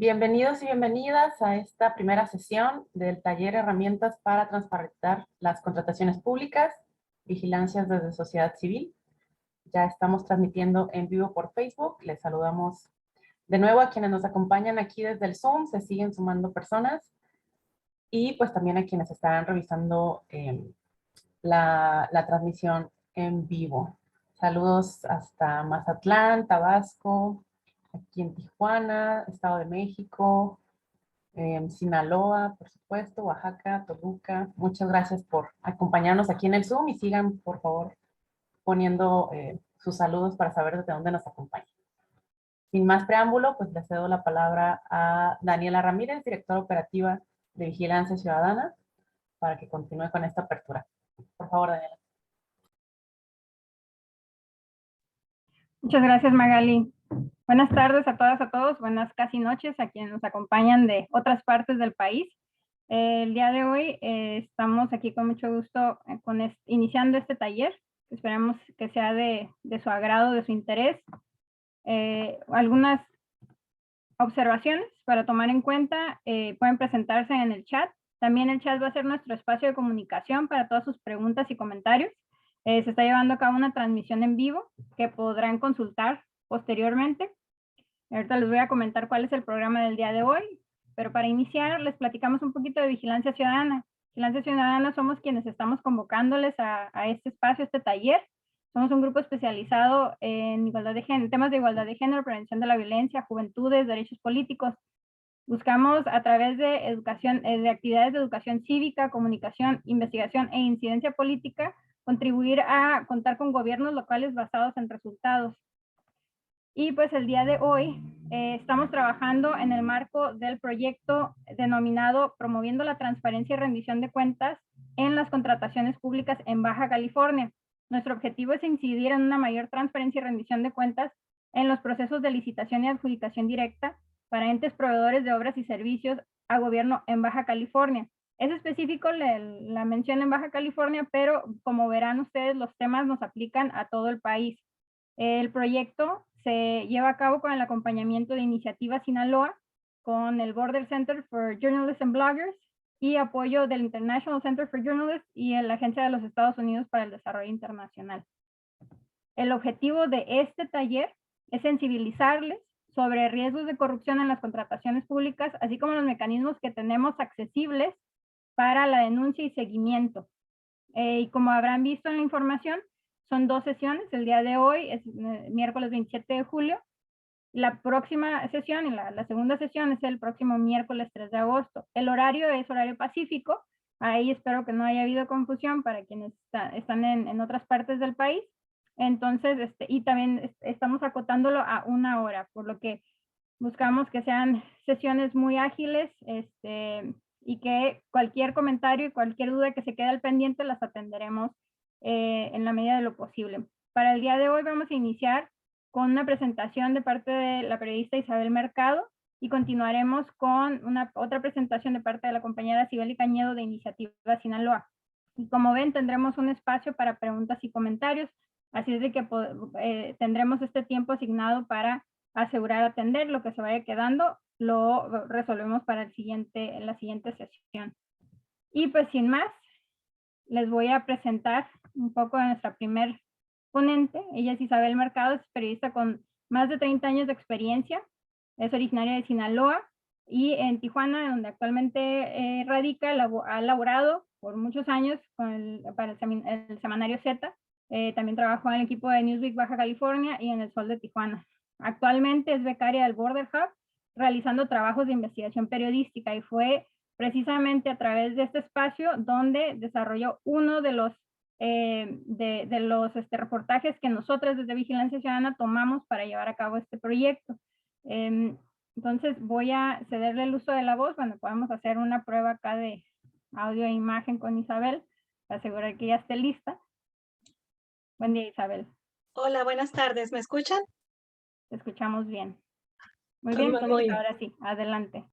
Bienvenidos y bienvenidas a esta primera sesión del taller Herramientas para transparentar las contrataciones públicas, vigilancias desde sociedad civil. Ya estamos transmitiendo en vivo por Facebook. Les saludamos de nuevo a quienes nos acompañan aquí desde el Zoom. Se siguen sumando personas. Y pues también a quienes estarán revisando la transmisión en vivo. Saludos hasta Mazatlán, Tabasco, aquí en Tijuana, Estado de México, Sinaloa, por supuesto, Oaxaca, Toluca. Muchas gracias por acompañarnos aquí en el Zoom y sigan, por favor, poniendo sus saludos para saber desde dónde nos acompañan. Sin más preámbulo, pues le cedo la palabra a Daniela Ramírez, directora operativa de Vigilancia Ciudadana, para que continúe con esta apertura. Por favor, Daniela. Muchas gracias, Magali. Buenas tardes a todas, a todos. Buenas casi noches a quienes nos acompañan de otras partes del país. El día de hoy estamos aquí con mucho gusto iniciando este taller. Esperamos que sea de su agrado, de su interés. Algunas observaciones para tomar en cuenta pueden presentarse en el chat. También el chat va a ser nuestro espacio de comunicación para todas sus preguntas y comentarios. Se está llevando a cabo una transmisión en vivo que podrán consultar posteriormente. Ahorita les voy a comentar cuál es el programa del día de hoy, pero para iniciar les platicamos un poquito de Vigilancia Ciudadana. Vigilancia Ciudadana somos quienes estamos convocándoles a este espacio, a este taller. Somos un grupo especializado en igualdad de género, temas de igualdad de género, prevención de la violencia, juventudes, derechos políticos. Buscamos a través de educación, de actividades de educación cívica, comunicación, investigación e incidencia política, contribuir a contar con gobiernos locales basados en resultados. Y pues el día de hoy estamos trabajando en el marco del proyecto denominado Promoviendo la Transparencia y Rendición de Cuentas en las Contrataciones Públicas en Baja California. Nuestro objetivo es incidir en una mayor transparencia y rendición de cuentas en los procesos de licitación y adjudicación directa para entes proveedores de obras y servicios a gobierno en Baja California. Es específico la mención en Baja California, pero como verán ustedes, los temas nos aplican a todo el país. El proyecto se lleva a cabo con el acompañamiento de Iniciativa Sinaloa, con el Border Center for Journalists and Bloggers y apoyo del International Center for Journalists y la Agencia de los Estados Unidos para el Desarrollo Internacional. El objetivo de este taller es sensibilizarles sobre riesgos de corrupción en las contrataciones públicas, así como los mecanismos que tenemos accesibles para la denuncia y seguimiento. Y como habrán visto en la información, son 2 sesiones. El día de hoy es miércoles 27 de julio. La próxima sesión y la segunda sesión es el próximo miércoles 3 de agosto. El horario es horario pacífico. Ahí espero que no haya habido confusión para quienes están en otras partes del país. Entonces, y también estamos acotándolo a 1 hora, por lo que buscamos que sean sesiones muy ágiles y que cualquier comentario y cualquier duda que se quede al pendiente las atenderemos en la medida de lo posible. Para el día de hoy vamos a iniciar con una presentación de parte de la periodista Isabel Mercado y continuaremos con otra presentación de parte de la compañera Cibeli Cañedo de Iniciativa Sinaloa. Y como ven, tendremos un espacio para preguntas y comentarios, así es de que tendremos este tiempo asignado para asegurar atender. Lo que se vaya quedando lo resolvemos para la siguiente sesión. Y pues sin más, les voy a presentar un poco de nuestra primer ponente. Ella es Isabel Mercado, es periodista con más de 30 años de experiencia, es originaria de Sinaloa y en Tijuana, donde actualmente radica, ha laborado por muchos años para el semanario Z. También trabajó en el equipo de Newsweek Baja California y en El Sol de Tijuana. Actualmente es becaria del Border Hub, realizando trabajos de investigación periodística, y fue precisamente a través de este espacio donde desarrolló uno de los reportajes que nosotros desde Vigilancia Ciudadana tomamos para llevar a cabo este proyecto. Entonces voy a cederle el uso de la voz. Bueno, podemos hacer una prueba acá de audio e imagen con Isabel para asegurar que ya esté lista. Buen día, Isabel. Hola, buenas tardes. ¿Me escuchan? Te escuchamos bien. Muy bien, entonces ahora sí, adelante.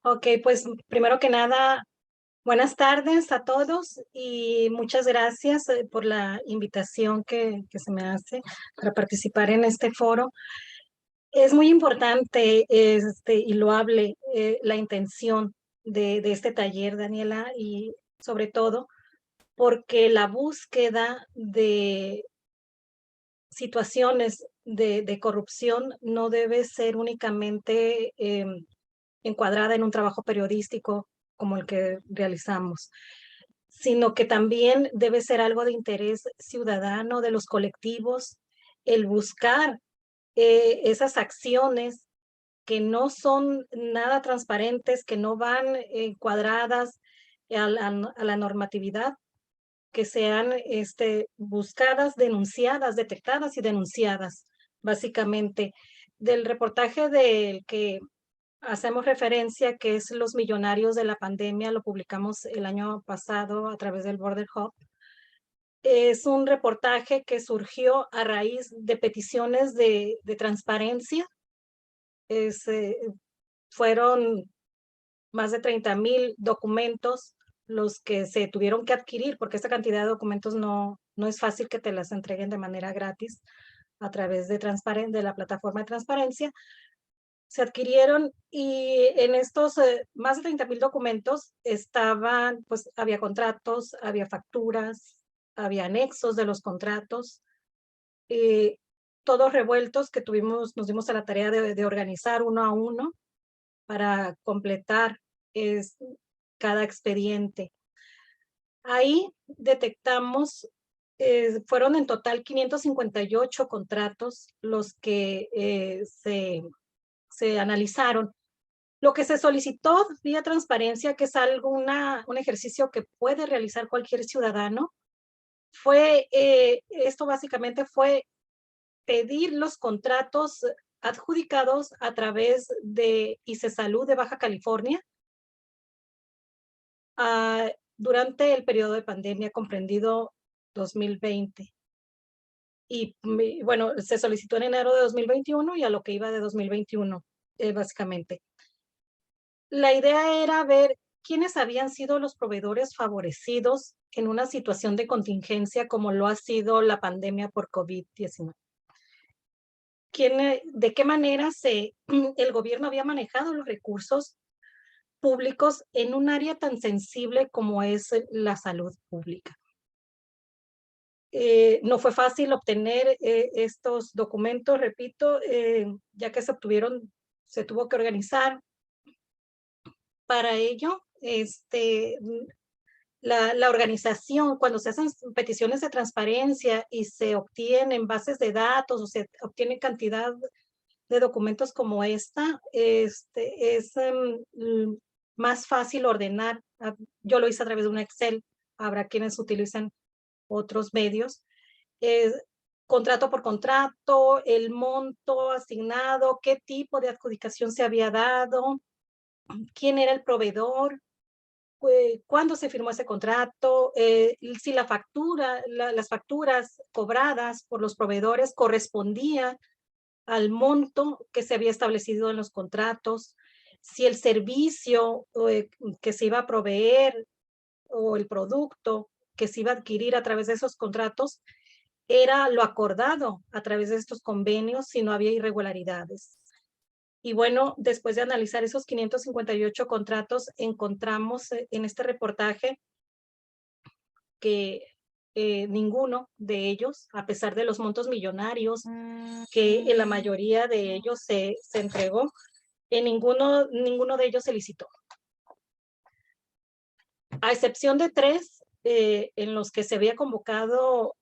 Ok, pues primero que nada, buenas tardes a todos y muchas gracias por la invitación que se me hace para participar en este foro. Es muy importante y loable la intención de este taller, Daniela, y sobre todo porque la búsqueda de situaciones de corrupción no debe ser únicamente encuadrada en un trabajo periodístico como el que realizamos, sino que también debe ser algo de interés ciudadano de los colectivos, el buscar esas acciones que no son nada transparentes, que no van encuadradas a la normatividad, que sean buscadas, denunciadas, detectadas y denunciadas, básicamente. Del reportaje del que hacemos referencia, que es Los Millonarios de la Pandemia, lo publicamos el año pasado a través del Border Hub. Es un reportaje que surgió a raíz de peticiones de transparencia. Fueron más de 30,000 documentos los que se tuvieron que adquirir, porque esta cantidad de documentos no es fácil que te las entreguen de manera gratis a través de la plataforma de transparencia. Se adquirieron y en estos más de 30,000 documentos estaban, pues había contratos, había facturas, había anexos de los contratos, todos revueltos que nos dimos a la tarea de organizar uno a uno para completar cada expediente. Ahí detectamos, fueron en total 558 contratos los que se analizaron. Lo que se solicitó vía transparencia, que es un ejercicio que puede realizar cualquier ciudadano, esto básicamente fue pedir los contratos adjudicados a través de ICESalud de Baja California durante el periodo de pandemia comprendido 2020. Y bueno, se solicitó en enero de 2021 y a lo que iba de 2021, básicamente. La idea era ver quiénes habían sido los proveedores favorecidos en una situación de contingencia como lo ha sido la pandemia por COVID-19. De qué manera el gobierno había manejado los recursos públicos en un área tan sensible como es la salud pública. No fue fácil obtener estos documentos, repito, ya que se tuvo que organizar. Para ello, la organización, cuando se hacen peticiones de transparencia y se obtienen bases de datos o se obtiene cantidad de documentos como esta, es más fácil ordenar. Yo lo hice a través de un Excel, habrá quienes utilizan otros medios. Contrato por contrato, el monto asignado, qué tipo de adjudicación se había dado, quién era el proveedor, cuándo se firmó ese contrato, si las facturas cobradas por los proveedores correspondían al monto que se había establecido en los contratos, si el servicio que se iba a proveer o el producto que se iba a adquirir a través de esos contratos era lo acordado a través de estos convenios, si no había irregularidades. Y bueno, después de analizar esos 558 contratos, encontramos en este reportaje que ninguno de ellos, a pesar de los montos millonarios que en la mayoría de ellos se entregó, en ninguno de ellos se licitó. A excepción de 3 en los que se había convocado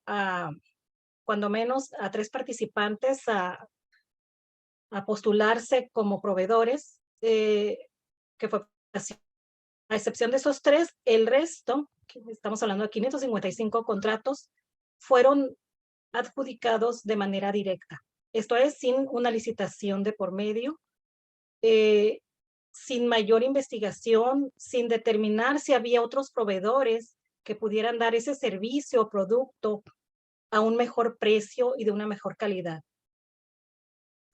cuando menos a 3 participantes a postularse como proveedores, que fue así. A excepción de esos 3, el resto, estamos hablando de 555 contratos, fueron adjudicados de manera directa. Esto es, sin una licitación de por medio, sin mayor investigación, sin determinar si había otros proveedores que pudieran dar ese servicio o producto a un mejor precio y de una mejor calidad.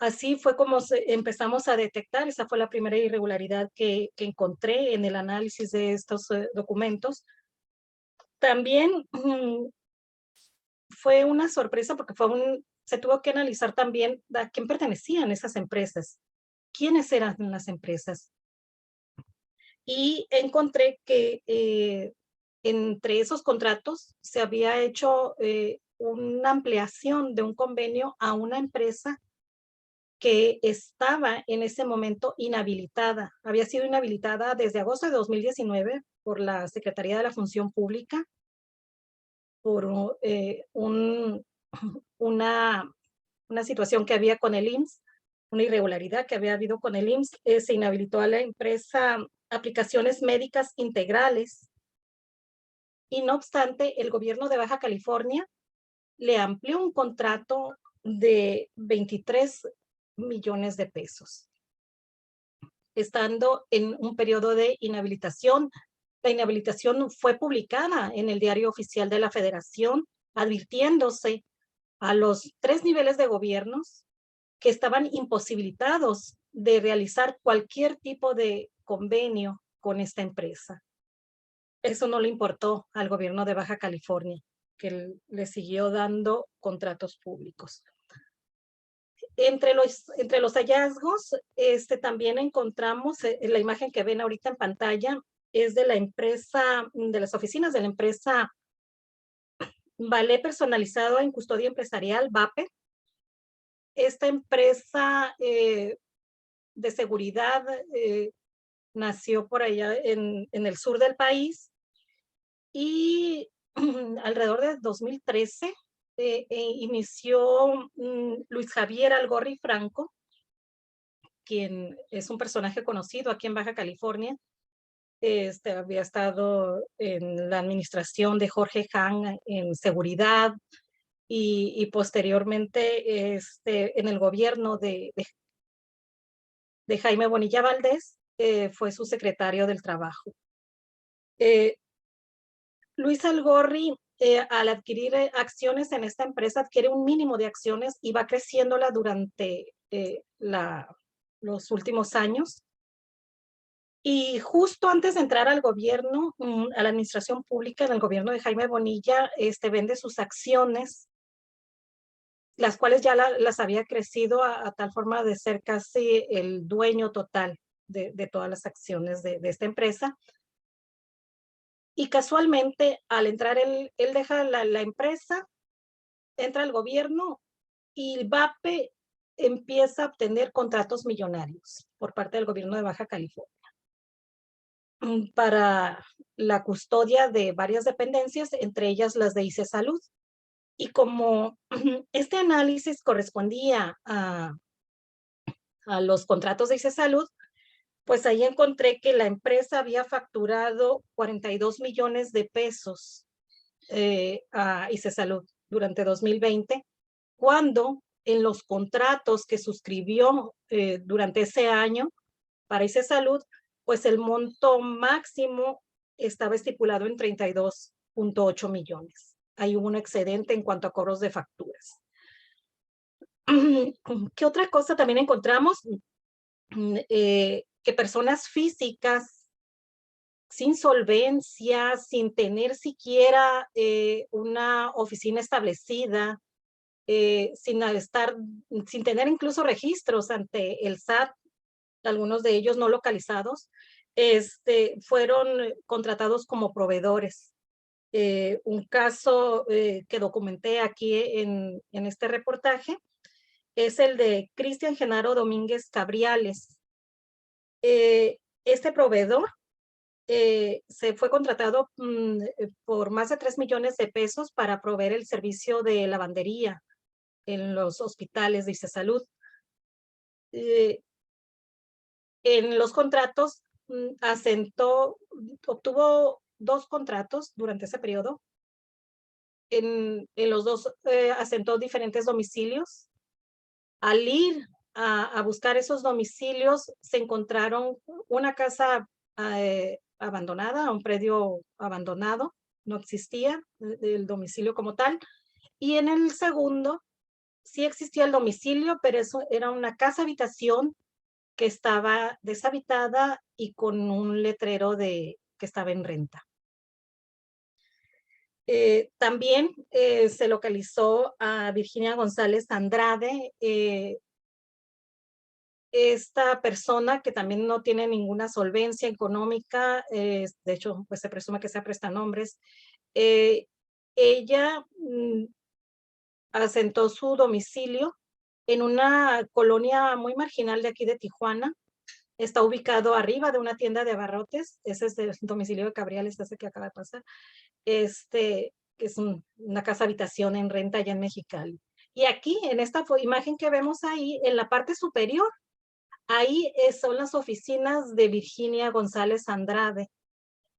Así fue como empezamos a detectar, esa fue la primera irregularidad que encontré en el análisis de estos documentos. También fue una sorpresa porque fue se tuvo que analizar también a quién pertenecían esas empresas, quiénes eran las empresas. Y encontré que entre esos contratos se había hecho una ampliación de un convenio a una empresa que estaba en ese momento inhabilitada. Había sido inhabilitada desde agosto de 2019 por la Secretaría de la Función Pública por una situación que había con el IMSS, una irregularidad que había habido con el IMSS. Se inhabilitó a la empresa Aplicaciones Médicas Integrales y no obstante, el gobierno de Baja California le amplió un contrato de 23 millones de pesos, estando en un periodo de inhabilitación. La inhabilitación fue publicada en el Diario Oficial de la Federación, advirtiéndose a los 3 niveles de gobiernos que estaban imposibilitados de realizar cualquier tipo de convenio con esta empresa. Eso no le importó al gobierno de Baja California, que le siguió dando contratos públicos. Entre los hallazgos, también encontramos la imagen que ven ahorita en pantalla, es de la empresa, de las oficinas de la empresa Ballet Personalizado en Custodia Empresarial, VAPE. Esta empresa de seguridad nació por allá en el sur del país y alrededor de 2013 inició Luis Javier Algorri Franco, quien es un personaje conocido aquí en Baja California. Había estado en la administración de Jorge Hahn en seguridad y posteriormente en el gobierno de Jaime Bonilla Valdés, fue su secretario del Trabajo. Luis Algorri, al adquirir acciones en esta empresa, adquiere un mínimo de acciones y va creciéndola durante los últimos años. Y justo antes de entrar al gobierno, a la administración pública, en el gobierno de Jaime Bonilla, vende sus acciones, las cuales ya las había crecido a tal forma de ser casi el dueño total de todas las acciones de esta empresa. Y casualmente, al entrar, él deja la empresa, entra al gobierno y VAPE empieza a obtener contratos millonarios por parte del gobierno de Baja California para la custodia de varias dependencias, entre ellas las de ICE Salud. Y como este análisis correspondía a los contratos de ICE Salud, pues ahí encontré que la empresa había facturado 42 millones de pesos a ICE Salud durante 2020, cuando en los contratos que suscribió durante ese año para ICE Salud, pues el monto máximo estaba estipulado en 32.8 millones. Ahí hubo un excedente en cuanto a cobros de facturas. ¿Qué otra cosa también encontramos? Que personas físicas sin solvencia, sin tener siquiera una oficina establecida, sin tener incluso registros ante el SAT, algunos de ellos no localizados, fueron contratados como proveedores. Un caso que documenté aquí en este reportaje es el de Cristian Genaro Domínguez Cabriales. Este proveedor se fue contratado por más de 3 millones de pesos para proveer el servicio de lavandería en los hospitales de ICE Salud. En los contratos obtuvo 2 contratos durante ese periodo. En los 2 asentó diferentes domicilios. Al ir a buscar esos domicilios, se encontraron una casa abandonada, un predio abandonado, no existía el domicilio como tal. Y en el segundo, sí existía el domicilio, pero eso era una casa habitación que estaba deshabitada y con un letrero que estaba en renta. También se localizó a Virginia González Andrade, esta persona que también no tiene ninguna solvencia económica, de hecho, pues se presume que sea prestanombres. Ella asentó su domicilio en una colonia muy marginal de aquí de Tijuana. Está ubicado arriba de una tienda de abarrotes. Ese es el domicilio de Cabriales, ese que acaba de pasar. Que es una casa habitación en renta allá en Mexicali. Y aquí, en esta imagen que vemos ahí, en la parte superior, ahí son las oficinas de Virginia González Andrade.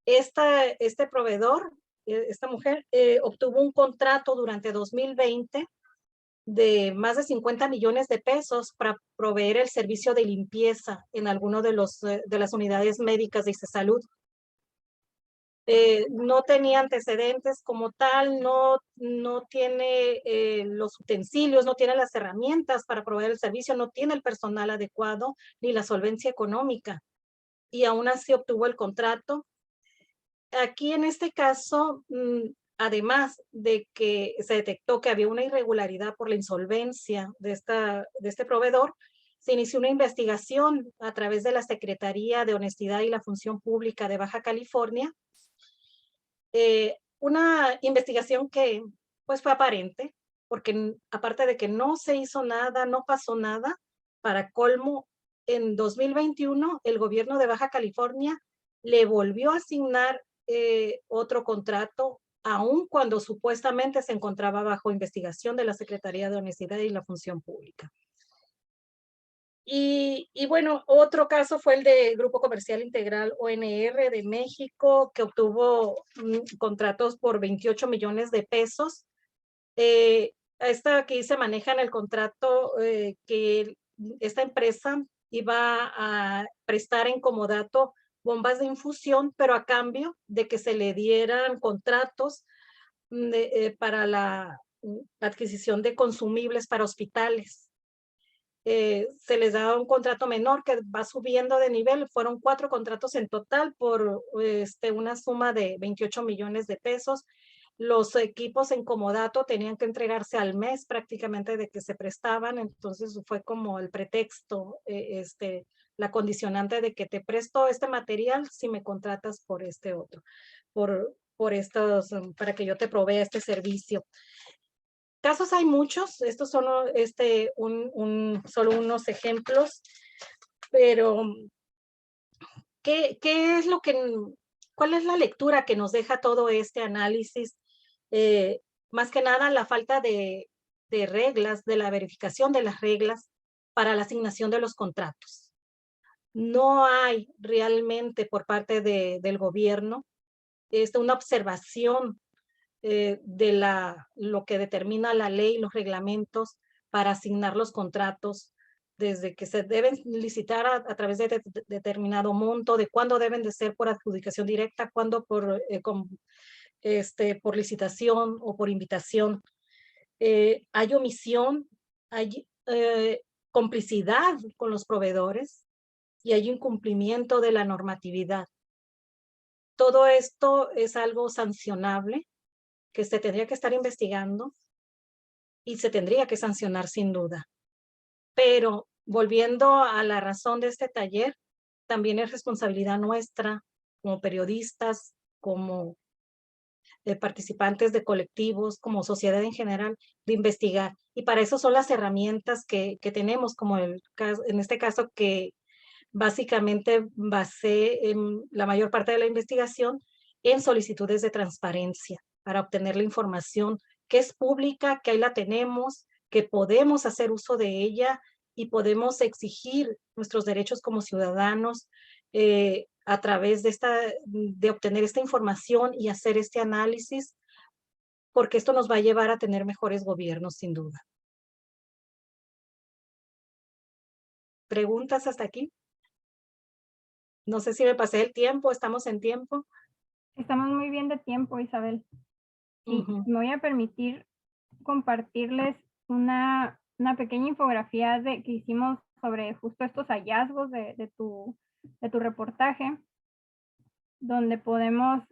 Este proveedor, esta mujer, obtuvo un contrato durante 2020 de más de 50 millones de pesos para proveer el servicio de limpieza en alguno de las unidades médicas de Salud. No tenía antecedentes como tal, no tiene los utensilios, no tiene las herramientas para proveer el servicio, no tiene el personal adecuado ni la solvencia económica. Y aún así obtuvo el contrato. Aquí en este caso, además de que se detectó que había una irregularidad por la insolvencia de este proveedor, se inició una investigación a través de la Secretaría de Honestidad y la Función Pública de Baja California. Una investigación que pues fue aparente, porque aparte de que no se hizo nada, no pasó nada, para colmo, en 2021 el gobierno de Baja California le volvió a asignar otro contrato, aun cuando supuestamente se encontraba bajo investigación de la Secretaría de Honestidad y la Función Pública. Y bueno, otro caso fue el de Grupo Comercial Integral ONR de México, que obtuvo contratos por 28 millones de pesos. Aquí se maneja en el contrato que esta empresa iba a prestar en comodato bombas de infusión, pero a cambio de que se le dieran contratos para la adquisición de consumibles para hospitales. Se les da un contrato menor que va subiendo de nivel. Fueron 4 contratos en total por una suma de 28 millones de pesos. Los equipos en comodato tenían que entregarse al mes prácticamente de que se prestaban, entonces fue como el pretexto, la condicionante de que te presto este material si me contratas por este otro, por estos, para que yo te provea este servicio. Casos hay muchos, estos son solo unos ejemplos, pero ¿cuál es la lectura que nos deja todo este análisis? Más que nada la falta de reglas, de la verificación de las reglas para la asignación de los contratos. No hay realmente por parte del gobierno una observación de lo que determina la ley, los reglamentos para asignar los contratos, desde que se deben licitar a través de determinado monto, de cuándo deben de ser por adjudicación directa, cuándo por licitación o por invitación. Hay omisión, hay complicidad con los proveedores y hay incumplimiento de la normatividad. Todo esto es algo sancionable que se tendría que estar investigando y se tendría que sancionar sin duda. Pero volviendo a la razón de este taller, también es responsabilidad nuestra como periodistas, como participantes de colectivos, como sociedad en general, de investigar. Y para eso son las herramientas que tenemos, como en este caso que básicamente basé en la mayor parte de la investigación en solicitudes de transparencia para obtener la información que es pública, que ahí la tenemos, que podemos hacer uso de ella y podemos exigir nuestros derechos como ciudadanos a través de obtener esta información y hacer este análisis, porque esto nos va a llevar a tener mejores gobiernos, sin duda. ¿Preguntas hasta aquí? No sé si me pasé el tiempo, ¿estamos en tiempo? Estamos muy bien de tiempo, Isabel. Y me voy a permitir compartirles una pequeña infografía que hicimos sobre justo estos hallazgos de tu reportaje. donde podemos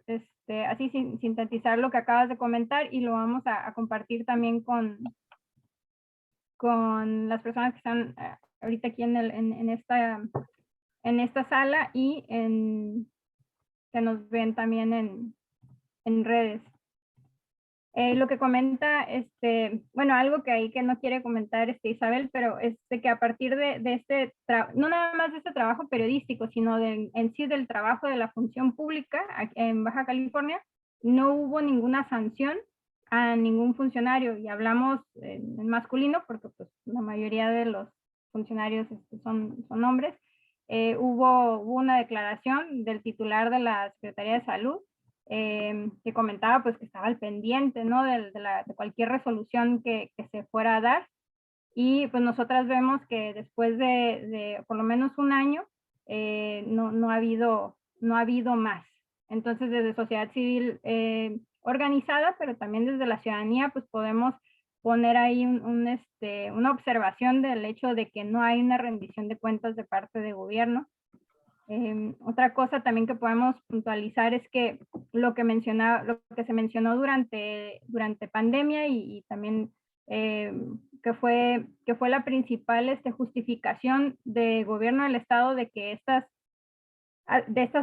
así sintetizar lo que acabas de comentar y lo vamos a compartir también con las personas que están ahorita aquí en esta sala y que nos ven también en redes. Lo que comenta, bueno, algo que ahí que no quiere comentar Isabel, pero que a partir de no nada más de este trabajo periodístico, sino en sí del trabajo de la función pública en Baja California, no hubo ninguna sanción a ningún funcionario, y hablamos en masculino porque pues la mayoría de los funcionarios son hombres. Hubo una declaración del titular de la Secretaría de Salud que comentaba pues que estaba al pendiente, ¿no? de cualquier resolución que se fuera a dar, y pues nosotras vemos que después de por lo menos un año no ha habido más. Entonces desde sociedad civil organizada, pero también desde la ciudadanía, pues podemos poner ahí una observación del hecho de que no hay una rendición de cuentas de parte del gobierno. Otra cosa también que podemos puntualizar es que lo que se mencionó durante pandemia y también que fue la principal justificación del gobierno del estado de que estas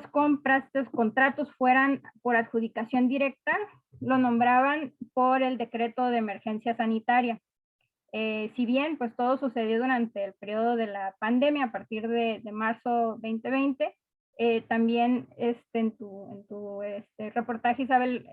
compras, estos contratos fueran por adjudicación directa, lo nombraban por el decreto de emergencia sanitaria. Si bien pues todo sucedió durante el periodo de la pandemia a partir de marzo 2020, también en tu reportaje, Isabel,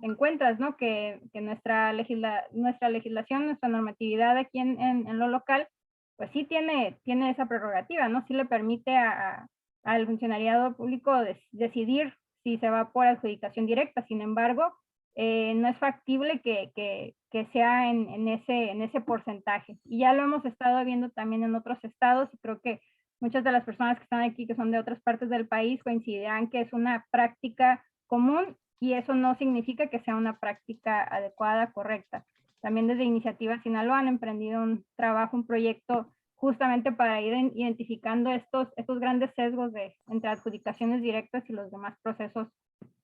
encuentras, ¿no? que nuestra legislación, nuestra normatividad aquí en lo local, pues sí tiene esa prerrogativa, ¿no? Sí le permite al funcionariado público decidir si se va por adjudicación directa. Sin embargo, no es factible que sea en ese porcentaje. Y ya lo hemos estado viendo también en otros estados, y creo que muchas de las personas que están aquí, que son de otras partes del país, coincidirán que es una práctica común, y eso no significa que sea una práctica adecuada, correcta. También desde Iniciativa Sinaloa han emprendido un trabajo, un proyecto justamente para ir identificando estos grandes sesgos entre adjudicaciones directas y los demás procesos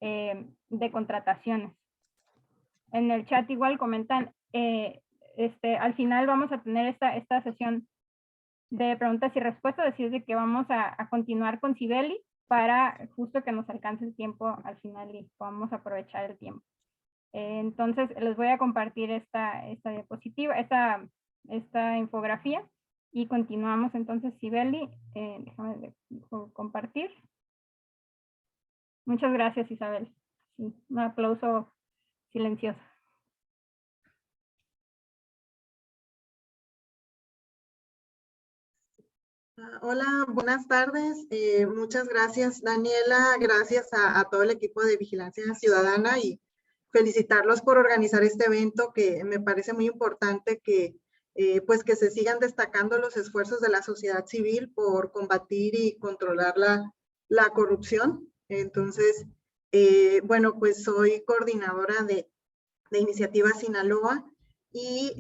de contrataciones. En el chat igual comentan, al final vamos a tener esta sesión de preguntas y respuestas, decir de que vamos a continuar con Sibeli para justo que nos alcance el tiempo al final y podamos aprovechar el tiempo. Entonces les voy a compartir esta diapositiva, esta infografía, y continuamos entonces, Sibeli. Déjame compartir. Muchas gracias, Isabel. Sí, un aplauso silencioso. Hola, buenas tardes. Muchas gracias, Daniela. Gracias a todo el equipo de Vigilancia Ciudadana, y felicitarlos por organizar este evento, que me parece muy importante que pues que se sigan destacando los esfuerzos de la sociedad civil por combatir y controlar la corrupción. Entonces, bueno, pues soy coordinadora de Iniciativa Sinaloa, y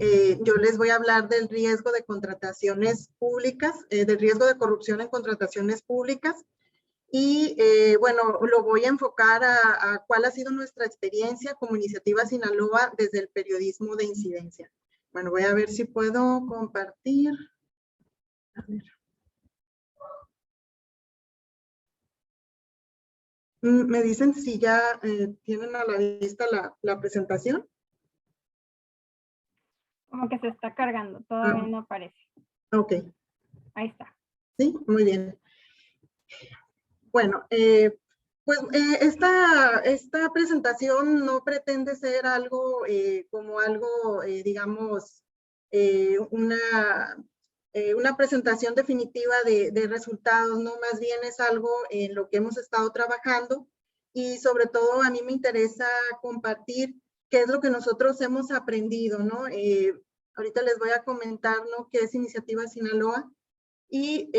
yo les voy a hablar del riesgo de contrataciones públicas, del riesgo de corrupción en contrataciones públicas. Y bueno, lo voy a enfocar a cuál ha sido nuestra experiencia como Iniciativa Sinaloa desde el periodismo de incidencia. Bueno, voy a ver si puedo compartir. A ver. ¿Me dicen si ya tienen a la vista la presentación? Como que se está cargando, todavía no aparece. Ok. Ahí está. Sí, muy bien. Bueno, pues esta presentación no pretende ser algo como algo, digamos, una presentación definitiva de resultados, ¿no? Más bien es algo en lo que hemos estado trabajando, y sobre todo a mí me interesa compartir qué es lo que nosotros hemos aprendido, ¿no? Ahorita les voy a comentar, ¿no?, qué es Iniciativa Sinaloa. Y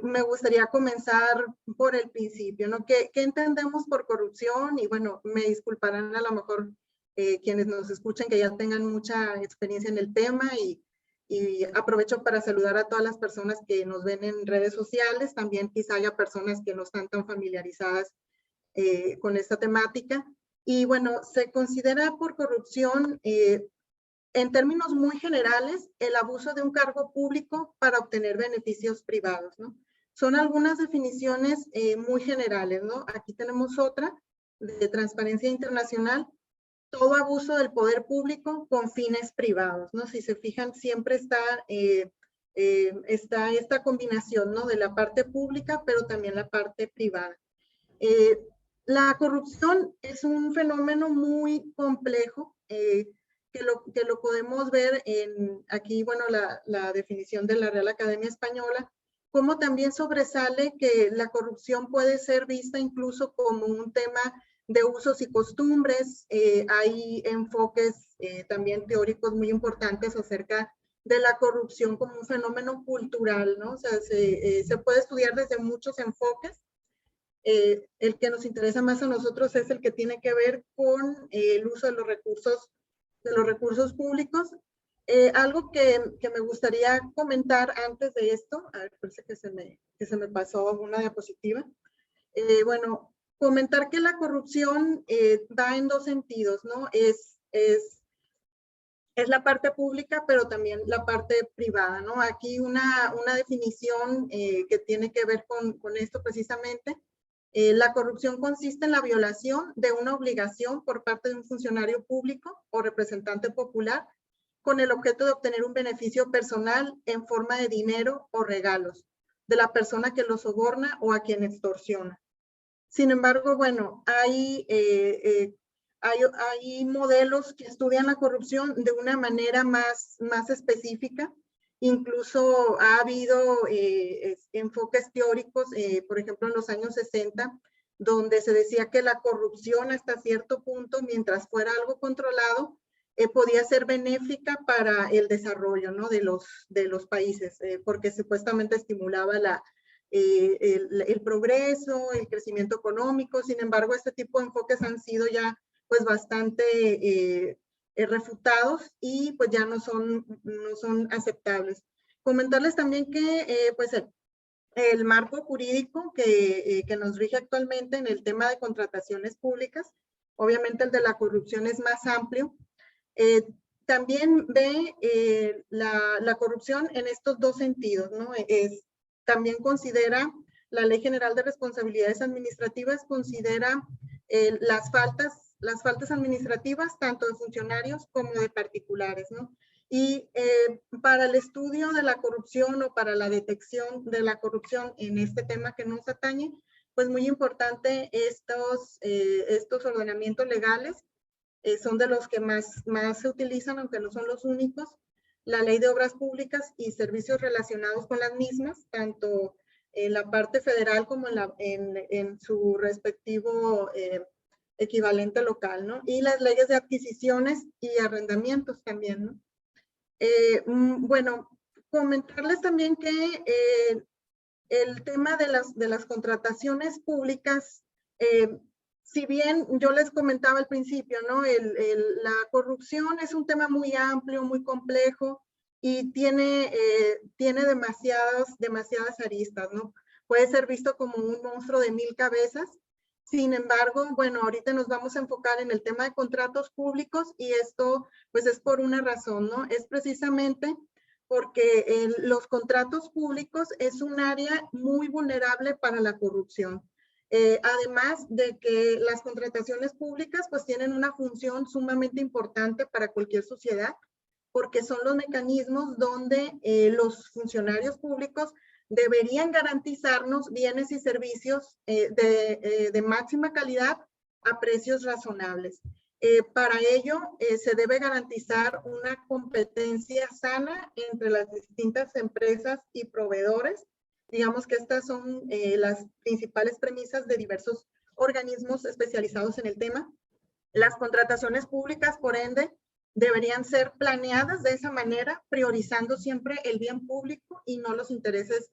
me gustaría comenzar por el principio, ¿no? ¿Qué entendemos por corrupción? Y bueno, me disculparán a lo mejor quienes nos escuchen que ya tengan mucha experiencia en el tema, y aprovecho para saludar a todas las personas que nos ven en redes sociales. También quizá haya personas que no están tan familiarizadas con esta temática. Y bueno, se considera por corrupción, en términos muy generales, el abuso de un cargo público para obtener beneficios privados, ¿no? Son algunas definiciones muy generales, ¿no? Aquí tenemos otra de Transparencia Internacional: todo abuso del poder público con fines privados, ¿no? Si se fijan, siempre está esta combinación, ¿no? De la parte pública, pero también la parte privada. La corrupción es un fenómeno muy complejo, que lo podemos ver aquí, bueno, la definición de la Real Academia Española, como también sobresale que la corrupción puede ser vista incluso como un tema de usos y costumbres. Hay enfoques también teóricos muy importantes acerca de la corrupción como un fenómeno cultural, ¿no? O sea, se puede estudiar desde muchos enfoques. El que nos interesa más a nosotros es el que tiene que ver con el uso de los recursos públicos. Algo que me gustaría comentar antes de esto, a ver, parece que se me pasó una diapositiva. Bueno, comentar que la corrupción va en dos sentidos, ¿no? Es la parte pública, pero también la parte privada, ¿no? Aquí una definición que tiene que ver con esto precisamente. La corrupción consiste en la violación de una obligación por parte de un funcionario público o representante popular con el objeto de obtener un beneficio personal en forma de dinero o regalos de la persona que lo soborna o a quien extorsiona. Sin embargo, bueno, hay modelos que estudian la corrupción de una manera más específica. Incluso ha habido enfoques teóricos, por ejemplo, en los años 60, donde se decía que la corrupción hasta cierto punto, mientras fuera algo controlado, podía ser benéfica para el desarrollo, ¿no? de los países, porque supuestamente estimulaba el progreso, el crecimiento económico. Sin embargo, este tipo de enfoques han sido ya pues bastante refutados y pues ya no son aceptables. Comentarles también que pues el marco jurídico que nos rige actualmente en el tema de contrataciones públicas, obviamente el de la corrupción es más amplio. También ve la corrupción en estos dos sentidos, ¿no? También considera, la Ley General de Responsabilidades Administrativas considera las faltas administrativas, tanto de funcionarios como de particulares, ¿no? Y para el estudio de la corrupción o para la detección de la corrupción en este tema que nos atañe, pues muy importante estos ordenamientos legales. Son de los que más se utilizan, aunque no son los únicos. La Ley de Obras Públicas y servicios relacionados con las mismas, tanto en la parte federal como en su respectivo equivalente local, ¿no? Y las leyes de adquisiciones y arrendamientos también, ¿no? Bueno, comentarles también que el tema de las contrataciones públicas, si bien yo les comentaba al principio, ¿no? La corrupción es un tema muy amplio, muy complejo y tiene demasiadas aristas, ¿no? Puede ser visto como un monstruo de 1000 cabezas. Sin embargo, bueno, ahorita nos vamos a enfocar en el tema de contratos públicos y esto pues es por una razón, ¿no? Es precisamente porque los contratos públicos es un área muy vulnerable para la corrupción. Además de que las contrataciones públicas pues tienen una función sumamente importante para cualquier sociedad, porque son los mecanismos donde los funcionarios públicos deberían garantizarnos bienes y servicios de máxima calidad a precios razonables. Para ello se debe garantizar una competencia sana entre las distintas empresas y proveedores. Digamos que estas son las principales premisas de diversos organismos especializados en el tema. Las contrataciones públicas, por ende, deberían ser planeadas de esa manera, priorizando siempre el bien público y no los intereses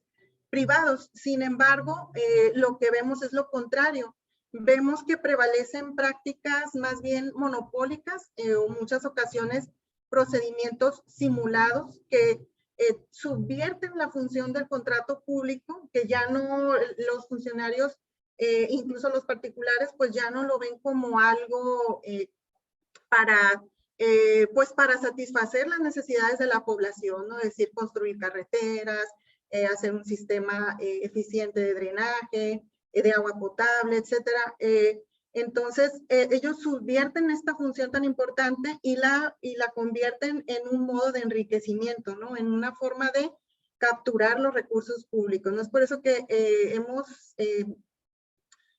privados. Sin embargo, lo que vemos es lo contrario. Vemos que prevalecen prácticas más bien monopólicas o muchas ocasiones procedimientos simulados que subvierten la función del contrato público, que ya no los funcionarios incluso los particulares pues ya no lo ven como algo para satisfacer las necesidades de la población, ¿no? Es decir, construir carreteras, hacer un sistema eficiente de drenaje, de agua potable, etcétera. Entonces, ellos subvierten esta función tan importante y la convierten en un modo de enriquecimiento, ¿no? En una forma de capturar los recursos públicos, ¿no? Es por eso que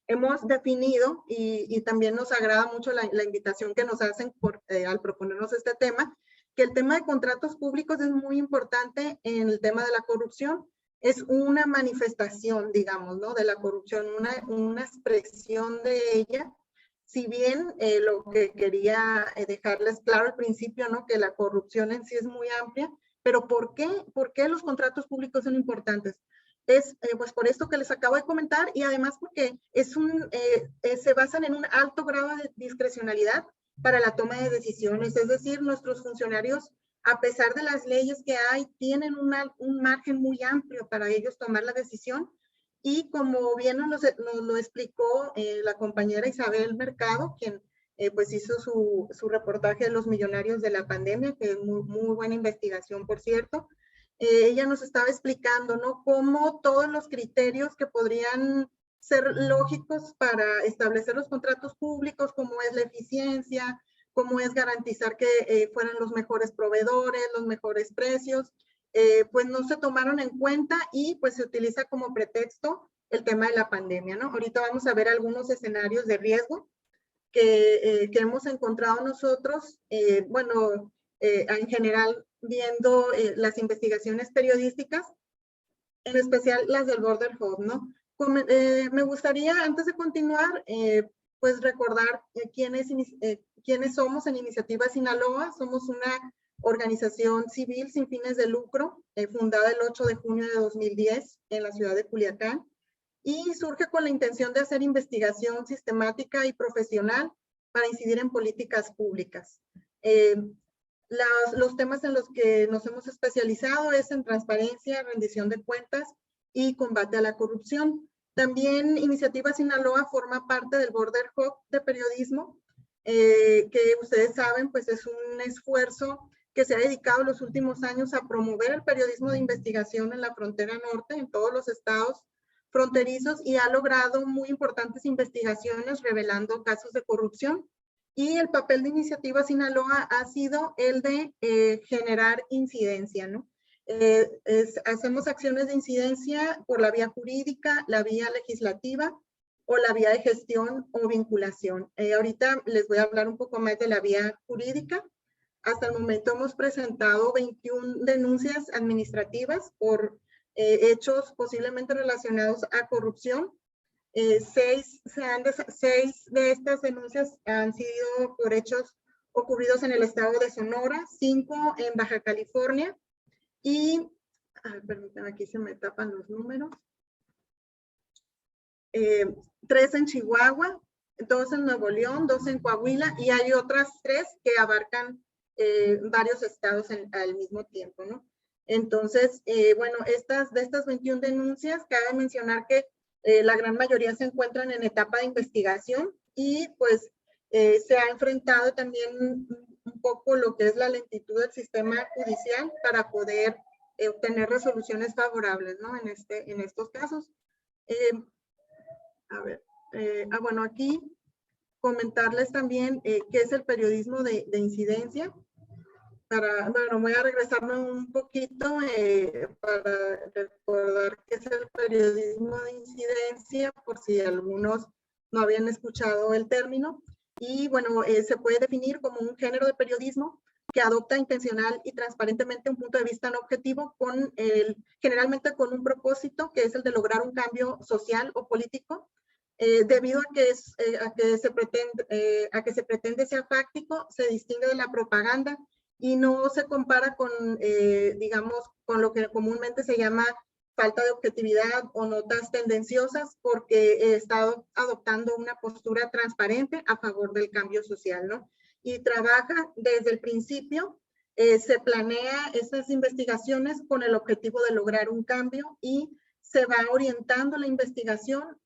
hemos definido, y también nos agrada mucho la invitación que nos hacen al proponernos este tema, que el tema de contratos públicos es muy importante en el tema de la corrupción. Es una manifestación, digamos, ¿no? De la corrupción, una expresión de ella. Si bien lo que quería dejarles claro al principio, ¿no? Que la corrupción en sí es muy amplia, pero ¿por qué los contratos públicos son importantes? Es pues por esto que les acabo de comentar, y además porque se basan en un alto grado de discrecionalidad para la toma de decisiones. Es decir, nuestros funcionarios, a pesar de las leyes que hay, tienen un margen muy amplio para ellos tomar la decisión. Y como bien nos lo explicó la compañera Isabel Mercado, quien pues hizo su reportaje de los millonarios de la pandemia, que es muy buena investigación, por cierto. Ella nos estaba explicando, ¿no? Cómo todos los criterios que podrían ser lógicos para establecer los contratos públicos, como es la eficiencia, cómo es garantizar que fueran los mejores proveedores, los mejores precios, pues no se tomaron en cuenta y pues se utiliza como pretexto el tema de la pandemia, ¿no? Ahorita vamos a ver algunos escenarios de riesgo que hemos encontrado nosotros, en general viendo las investigaciones periodísticas, en especial las del Border Hub, ¿no? Me gustaría, antes de continuar, pues recordar quiénes somos en Iniciativa Sinaloa. Somos una organización civil sin fines de lucro, fundada el 8 de junio de 2010 en la ciudad de Culiacán, y surge con la intención de hacer investigación sistemática y profesional para incidir en políticas públicas. Los temas en los que nos hemos especializado es en transparencia, rendición de cuentas y combate a la corrupción. También Iniciativa Sinaloa forma parte del Border Hub de periodismo, que ustedes saben, pues es un esfuerzo que se ha dedicado los últimos años a promover el periodismo de investigación en la frontera norte, en todos los estados fronterizos, y ha logrado muy importantes investigaciones revelando casos de corrupción. Y el papel de Iniciativa Sinaloa ha sido el de generar incidencia, ¿no? Hacemos acciones de incidencia por la vía jurídica, la vía legislativa o la vía de gestión o vinculación. Ahorita les voy a hablar un poco más de la vía jurídica. Hasta el momento hemos presentado 21 denuncias administrativas por hechos posiblemente relacionados a corrupción. 6 de estas denuncias han sido por hechos ocurridos en el estado de Sonora, 5 en Baja California y, permítanme, aquí se me tapan los números, 3 en Chihuahua, 2 en Nuevo León, 2 en Coahuila, y hay otras 3 que abarcan varios estados al mismo tiempo, ¿no? Entonces, bueno, de estas 21 denuncias, cabe mencionar que la gran mayoría se encuentran en etapa de investigación y pues se ha enfrentado también un poco lo que es la lentitud del sistema judicial para poder obtener resoluciones favorables, ¿no? En estos casos. Bueno, aquí comentarles también qué es el periodismo de incidencia. Bueno, voy a regresarme un poquito para recordar qué es el periodismo de incidencia, por si algunos no habían escuchado el término. Y bueno, se puede definir como un género de periodismo que adopta intencional y transparentemente un punto de vista no objetivo, generalmente con un propósito que es el de lograr un cambio social o político, debido a que se pretende sea fáctico, se distingue de la propaganda y no se compara con, digamos, con lo que comúnmente se llama falta de objetividad o notas tendenciosas, porque está adoptando una postura transparente a favor del cambio social, ¿no? Y trabaja desde el principio, se planea estas investigaciones con el objetivo de lograr un cambio y se va orientando la investigación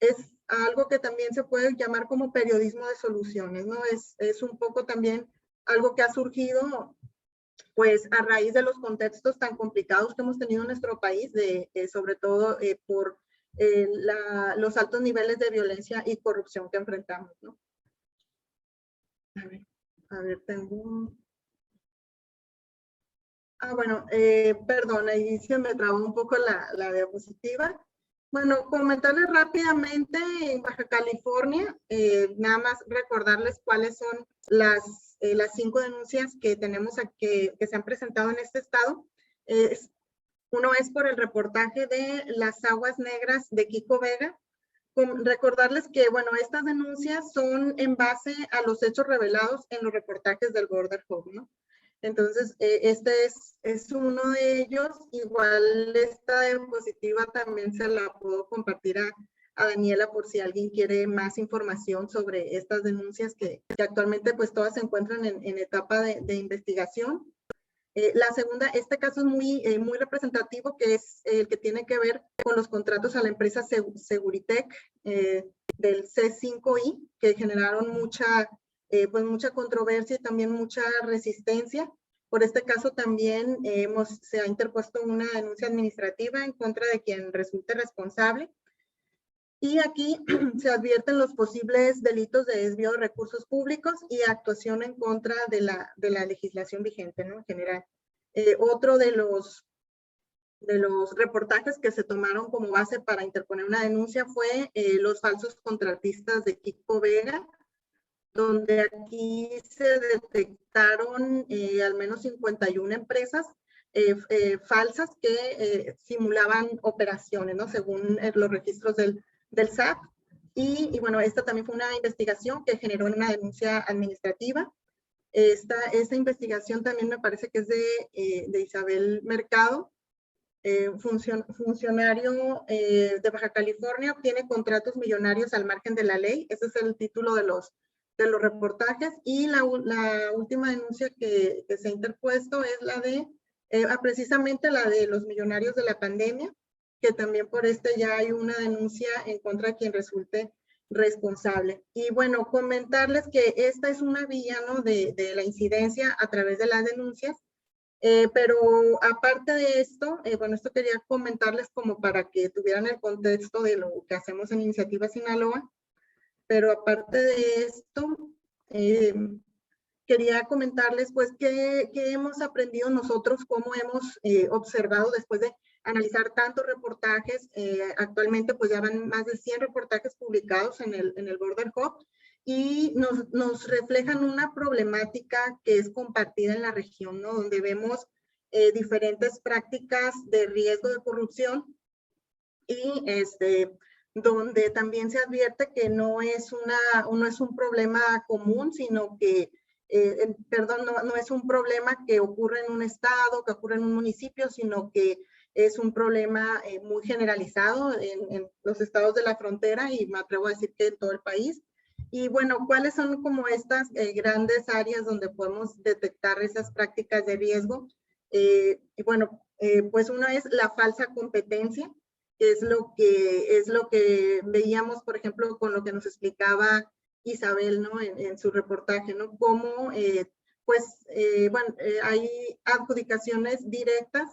es algo que también se puede llamar como periodismo de soluciones, ¿no? Es un poco también algo que ha surgido, pues, a raíz de los contextos tan complicados que hemos tenido en nuestro país, sobre todo por los altos niveles de violencia y corrupción que enfrentamos, ¿no? A ver, tengo... bueno, perdón, ahí se me trabó un poco la diapositiva. Bueno, comentarles rápidamente en Baja California, nada más recordarles cuáles son las 5 denuncias que tenemos aquí, que se han presentado en este estado. Uno es por el reportaje de las aguas negras de Kiko Vega. Recordarles que, bueno, estas denuncias son en base a los hechos revelados en los reportajes del Border Hub, ¿no? Entonces, este es uno de ellos. Igual esta diapositiva también se la puedo compartir a Daniela por si alguien quiere más información sobre estas denuncias que actualmente pues todas se encuentran en etapa de investigación. La segunda, este caso es muy representativo, que es el que tiene que ver con los contratos a la empresa Seguritech del C5I, que generaron mucha controversia y también mucha resistencia. Por este caso también se ha interpuesto una denuncia administrativa en contra de quien resulte responsable. Y aquí se advierten los posibles delitos de desvío de recursos públicos y actuación en contra de la legislación vigente, ¿no? En general. Otro de los reportajes que se tomaron como base para interponer una denuncia fue los falsos contratistas de Kiko Vega, donde aquí se detectaron al menos 51 empresas falsas que simulaban operaciones, ¿no? Según los registros del SAT. Y bueno, esta también fue una investigación que generó una denuncia administrativa. Esta investigación también me parece que es de Isabel Mercado, funcionario de Baja California, obtiene contratos millonarios al margen de la ley. Ese es el título de los reportajes. Y la última denuncia que se ha interpuesto es la de, precisamente la de los millonarios de la pandemia, que también por ya hay una denuncia en contra de quien resulte responsable. Y bueno, comentarles que esta es una vía, ¿no?, de la incidencia a través de las denuncias. Pero aparte de esto, bueno, esto quería comentarles como para que tuvieran el contexto de lo que hacemos en Iniciativa Sinaloa. Pero aparte de esto, quería comentarles pues qué hemos aprendido nosotros, cómo hemos observado después de analizar tantos reportajes. Actualmente pues ya van más de 100 reportajes publicados en el Border Hub y nos reflejan una problemática que es compartida en la región, ¿no? Donde vemos diferentes prácticas de riesgo de corrupción y donde también se advierte que no es un problema común, sino que, no es un problema que ocurre en un estado, que ocurre en un municipio, sino que es un problema muy generalizado en los estados de la frontera y me atrevo a decir que en todo el país. Y bueno, ¿cuáles son como estas grandes áreas donde podemos detectar esas prácticas de riesgo? Y bueno, pues una es la falsa competencia, que es lo que veíamos, por ejemplo, con lo que nos explicaba Isabel, ¿no? En su reportaje, ¿no? Cómo, hay adjudicaciones directas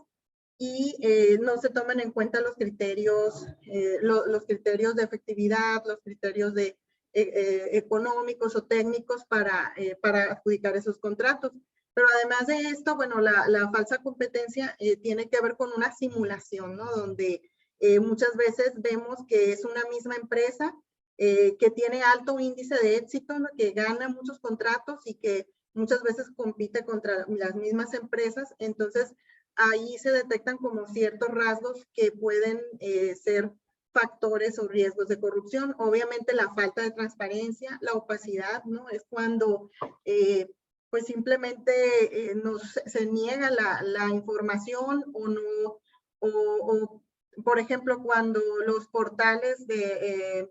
y no se toman en cuenta los criterios de efectividad, los criterios económicos o técnicos para adjudicar esos contratos. Pero además de esto, bueno, la falsa competencia tiene que ver con una simulación, ¿no? Donde muchas veces vemos que es una misma empresa que tiene alto índice de éxito, ¿no? Que gana muchos contratos y que muchas veces compite contra las mismas empresas. Entonces, ahí se detectan como ciertos rasgos que pueden ser factores o riesgos de corrupción. Obviamente la falta de transparencia, la opacidad, ¿no? Es cuando pues simplemente se niega la información o no, o por ejemplo, cuando los portales de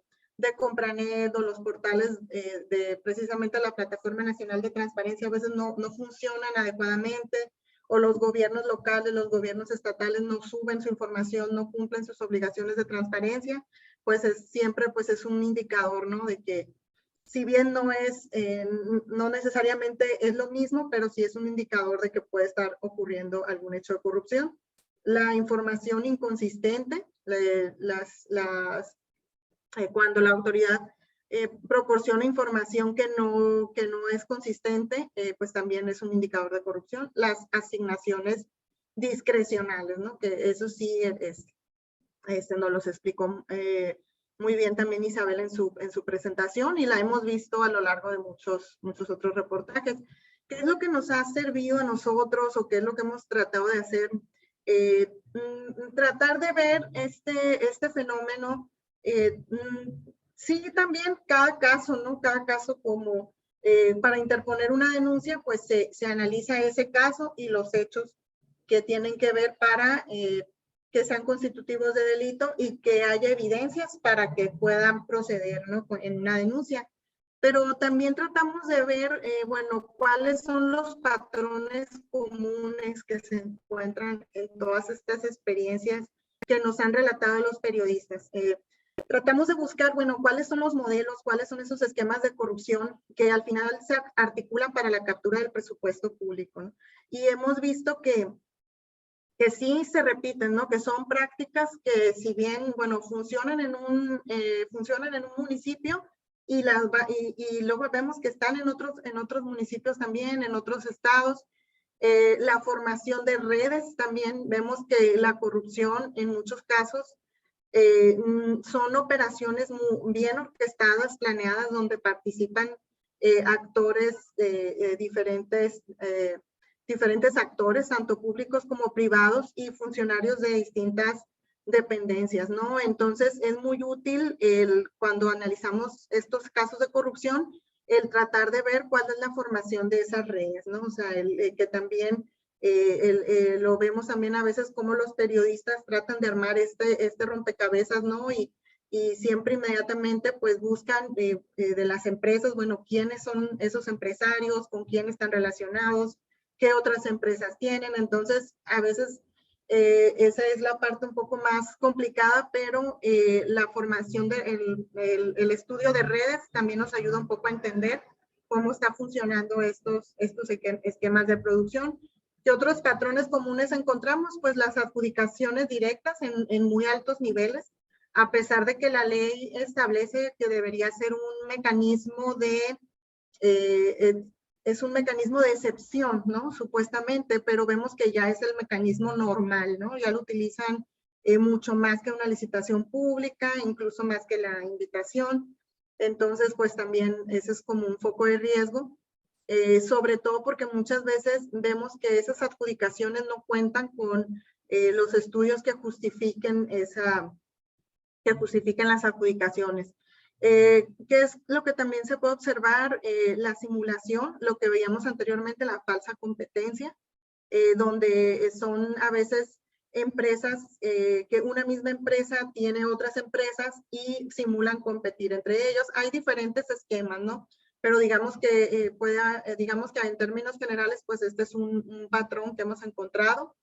Compranet o los portales de precisamente la Plataforma Nacional de Transparencia a veces no funcionan adecuadamente, o los gobiernos locales, los gobiernos estatales no suben su información, no cumplen sus obligaciones de transparencia, pues siempre pues es un indicador, ¿no? De que si bien no es, no necesariamente es lo mismo, pero sí es un indicador de que puede estar ocurriendo algún hecho de corrupción. La información inconsistente, cuando la autoridad proporciona información que no es consistente, pues también es un indicador de corrupción. Las asignaciones discrecionales, ¿no? Que eso sí nos los explicó muy bien también Isabel en su presentación, y la hemos visto a lo largo de muchos otros reportajes. ¿Qué es lo que nos ha servido a nosotros o qué es lo que hemos tratado de hacer? Tratar de ver este fenómeno. Sí, también cada caso, ¿no? Cada caso como para interponer una denuncia, pues se analiza ese caso y los hechos que tienen que ver para que sean constitutivos de delito y que haya evidencias para que puedan proceder, ¿no? En una denuncia. Pero también tratamos de ver, bueno, cuáles son los patrones comunes que se encuentran en todas estas experiencias que nos han relatado los periodistas. Tratamos de buscar, bueno, cuáles son los modelos, cuáles son esos esquemas de corrupción que al final se articulan para la captura del presupuesto público, ¿no? Y hemos visto que sí se repiten, ¿no? Que son prácticas que si bien, bueno, funcionan en un municipio y luego vemos que están en otros municipios también, en otros estados. La formación de redes también, vemos que la corrupción en muchos casos son operaciones muy bien orquestadas, planeadas, donde participan actores diferentes actores, tanto públicos como privados, y funcionarios de distintas dependencias, ¿no? Entonces, es muy útil cuando analizamos estos casos de corrupción, el tratar de ver cuál es la formación de esas redes, ¿no? O sea, que también lo vemos también a veces como los periodistas tratan de armar este rompecabezas, ¿no? Y siempre inmediatamente pues buscan de las empresas, bueno, quiénes son esos empresarios, con quién están relacionados, qué otras empresas tienen. Entonces, a veces esa es la parte un poco más complicada, pero la formación el estudio de redes también nos ayuda un poco a entender cómo está funcionando estos esquemas de producción. ¿Qué otros patrones comunes encontramos? Pues las adjudicaciones directas en muy altos niveles, a pesar de que la ley establece que debería ser un mecanismo es un mecanismo de excepción, ¿no? Supuestamente, pero vemos que ya es el mecanismo normal, ¿no? Ya lo utilizan mucho más que una licitación pública, incluso más que la invitación. Entonces, pues también ese es como un foco de riesgo, sobre todo porque muchas veces vemos que esas adjudicaciones no cuentan con los estudios que justifiquen las adjudicaciones. ¿Qué es lo que también se puede observar? La simulación, lo que veíamos anteriormente, la falsa competencia, donde son a veces empresas, que una misma empresa tiene otras empresas y simulan competir entre ellos. Hay diferentes esquemas, ¿no? Pero digamos que, digamos que en términos generales, pues este es un patrón que hemos encontrado.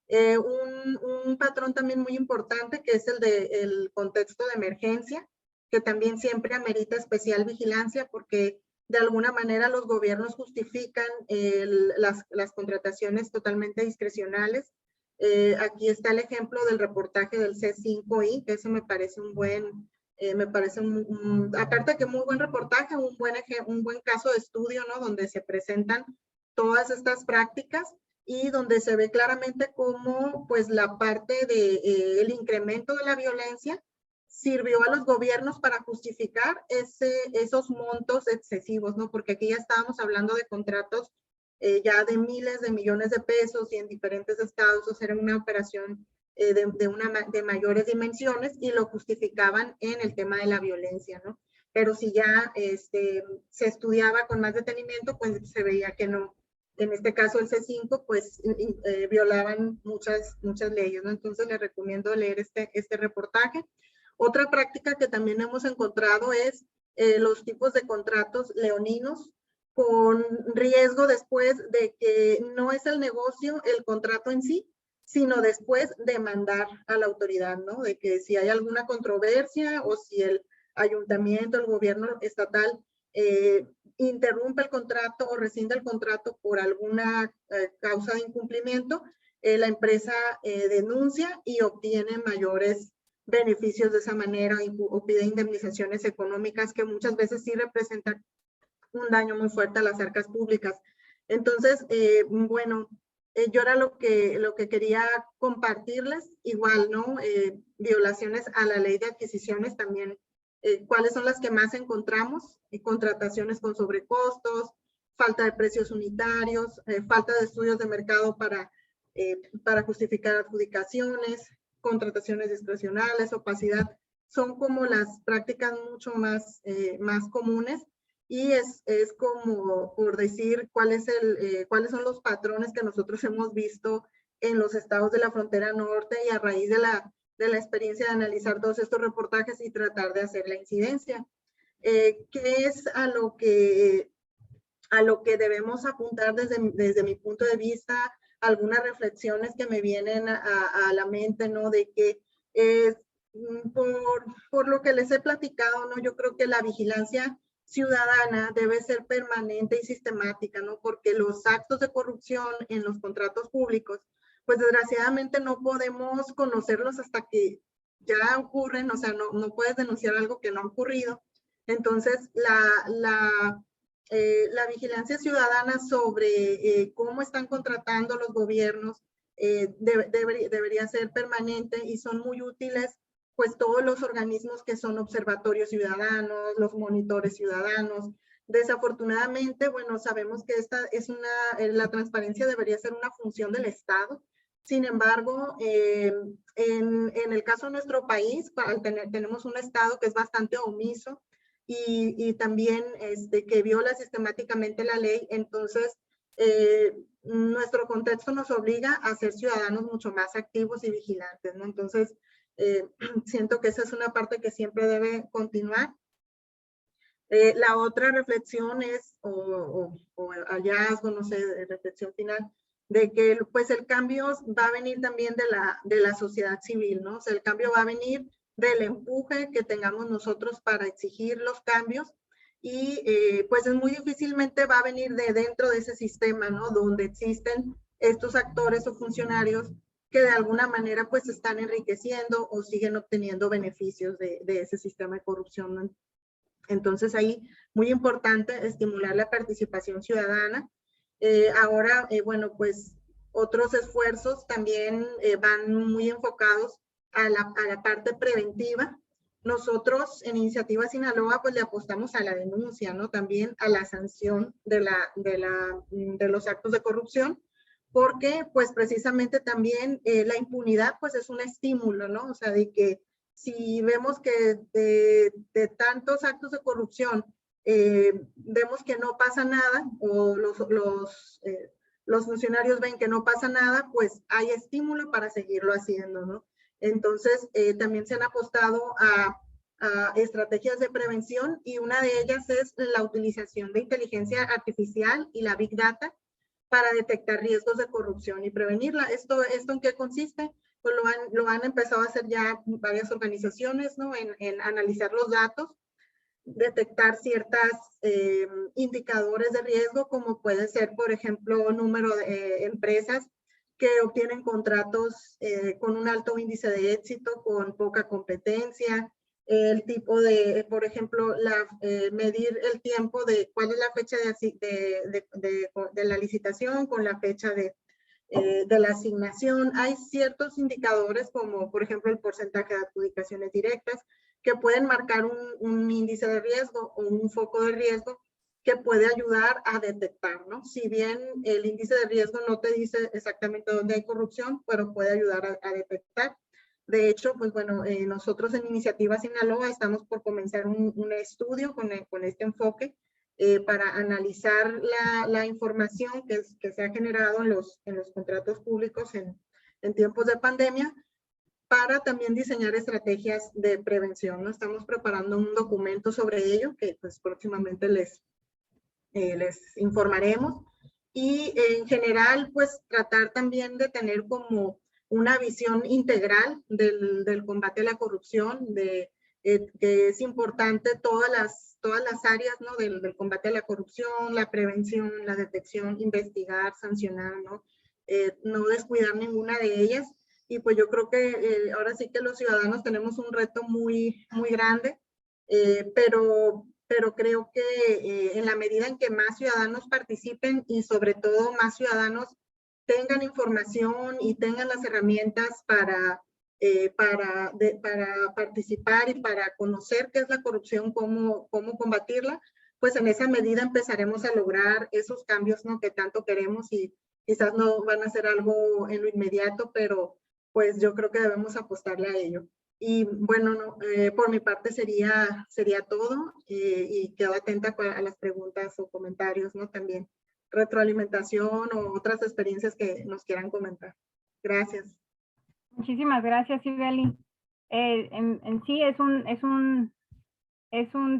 Un patrón también muy importante, que es el contexto de emergencia, que también siempre amerita especial vigilancia, porque de alguna manera los gobiernos justifican las contrataciones totalmente discrecionales. Aquí está el ejemplo del reportaje del C5I, que eso me parece aparte que muy buen reportaje, un buen caso de estudio, ¿no? Donde se presentan todas estas prácticas y donde se ve claramente cómo pues la parte del incremento de la violencia sirvió a los gobiernos para justificar esos montos excesivos, ¿no? Porque aquí ya estábamos hablando de contratos ya de miles de millones de pesos y en diferentes estados. O sea, era una operación de mayores dimensiones y lo justificaban en el tema de la violencia, ¿no? Pero si ya se estudiaba con más detenimiento, pues se veía que no. En este caso el C5, pues violaban muchas leyes, ¿no? Entonces les recomiendo leer este reportaje. Otra práctica que también hemos encontrado es los tipos de contratos leoninos, con riesgo después de que no es el negocio, el contrato en sí, sino después demandar a la autoridad, ¿no? De que si hay alguna controversia o si el ayuntamiento, el gobierno estatal interrumpe el contrato o rescinde el contrato por alguna causa de incumplimiento, la empresa denuncia y obtiene mayores beneficios de esa manera o pide indemnizaciones económicas que muchas veces sí representan un daño muy fuerte a las arcas públicas. Entonces, bueno, yo era lo que quería compartirles, igual, ¿no? Violaciones a la ley de adquisiciones también, cuáles son las que más encontramos, contrataciones con sobrecostos, falta de precios unitarios, falta de estudios de mercado para justificar adjudicaciones, contrataciones discrecionales, opacidad, son como las prácticas mucho más comunes. Y es como por decir cuáles son los patrones que nosotros hemos visto en los estados de la frontera norte y a raíz de la experiencia de analizar todos estos reportajes y tratar de hacer la incidencia. ¿Qué es a lo que debemos apuntar desde mi punto de vista? Algunas reflexiones que me vienen a la mente, ¿no? De que por lo que les he platicado, ¿no? Yo creo que la vigilancia ciudadana debe ser permanente y sistemática, ¿no? Porque los actos de corrupción en los contratos públicos, pues desgraciadamente no podemos conocerlos hasta que ya ocurren, o sea, no puedes denunciar algo que no ha ocurrido. Entonces, la vigilancia ciudadana sobre cómo están contratando los gobiernos debería ser permanente y son muy útiles pues todos los organismos que son observatorios ciudadanos, los monitores ciudadanos. Desafortunadamente, bueno, sabemos que la transparencia debería ser una función del Estado. Sin embargo, en el caso de nuestro país, tenemos un Estado que es bastante omiso y también que viola sistemáticamente la ley. Entonces, nuestro contexto nos obliga a ser ciudadanos mucho más activos y vigilantes, ¿no? Entonces, siento que esa es una parte que siempre debe continuar. La otra reflexión es, o hallazgo, no sé, reflexión final, de que pues el cambio va a venir también de la sociedad civil, ¿no? O sea, el cambio va a venir del empuje que tengamos nosotros para exigir los cambios y pues es muy difícilmente va a venir de dentro de ese sistema, ¿no? Donde existen estos actores o funcionarios que de alguna manera pues se están enriqueciendo o siguen obteniendo beneficios de ese sistema de corrupción, ¿no? Entonces ahí muy importante estimular la participación ciudadana. Ahora, bueno, pues otros esfuerzos también van muy enfocados a la parte preventiva. Nosotros en Iniciativa Sinaloa pues le apostamos a la denuncia, ¿no? También a la sanción de los actos de corrupción, porque pues precisamente también la impunidad pues es un estímulo, ¿no? O sea, de que si vemos que de tantos actos de corrupción vemos que no pasa nada o los funcionarios ven que no pasa nada, pues hay estímulo para seguirlo haciendo, ¿no? Entonces, también se han apostado a estrategias de prevención y una de ellas es la utilización de inteligencia artificial y la Big Data para detectar riesgos de corrupción y prevenirla. ¿Esto en qué consiste? Pues lo han empezado a hacer ya varias organizaciones, ¿no? En analizar los datos, detectar ciertos indicadores de riesgo, como puede ser, por ejemplo, número de empresas que obtienen contratos con un alto índice de éxito, con poca competencia, el tipo de, por ejemplo, medir el tiempo de cuál es la fecha de la licitación con la fecha de la asignación. Hay ciertos indicadores como, por ejemplo, el porcentaje de adjudicaciones directas que pueden marcar un índice de riesgo o un foco de riesgo que puede ayudar a detectar, ¿no? Si bien el índice de riesgo no te dice exactamente dónde hay corrupción, pero puede ayudar a detectar. De hecho, pues bueno, nosotros en Iniciativa Sinaloa estamos por comenzar un estudio con este enfoque para analizar la información que se ha generado en los contratos públicos en tiempos de pandemia, para también diseñar estrategias de prevención, ¿no? Estamos preparando un documento sobre ello que pues próximamente les les informaremos. Y en general, pues tratar también de tener como una visión integral del combate a la corrupción, que es importante todas las áreas, ¿no? del combate a la corrupción, la prevención, la detección, investigar, sancionar, ¿no? No descuidar ninguna de ellas. Y pues yo creo que ahora sí que los ciudadanos tenemos un reto muy, muy grande, pero creo que en la medida en que más ciudadanos participen y sobre todo más ciudadanos tengan información y tengan las herramientas para participar y para conocer qué es la corrupción, cómo combatirla, pues en esa medida empezaremos a lograr esos cambios, ¿no? que tanto queremos, y quizás no van a ser algo en lo inmediato, pero pues yo creo que debemos apostarle a ello. Y bueno, no, por mi parte sería todo, y quedo atenta a las preguntas o comentarios, ¿no? También retroalimentación o otras experiencias que nos quieran comentar. Gracias. Muchísimas gracias, Sibeli. En sí es un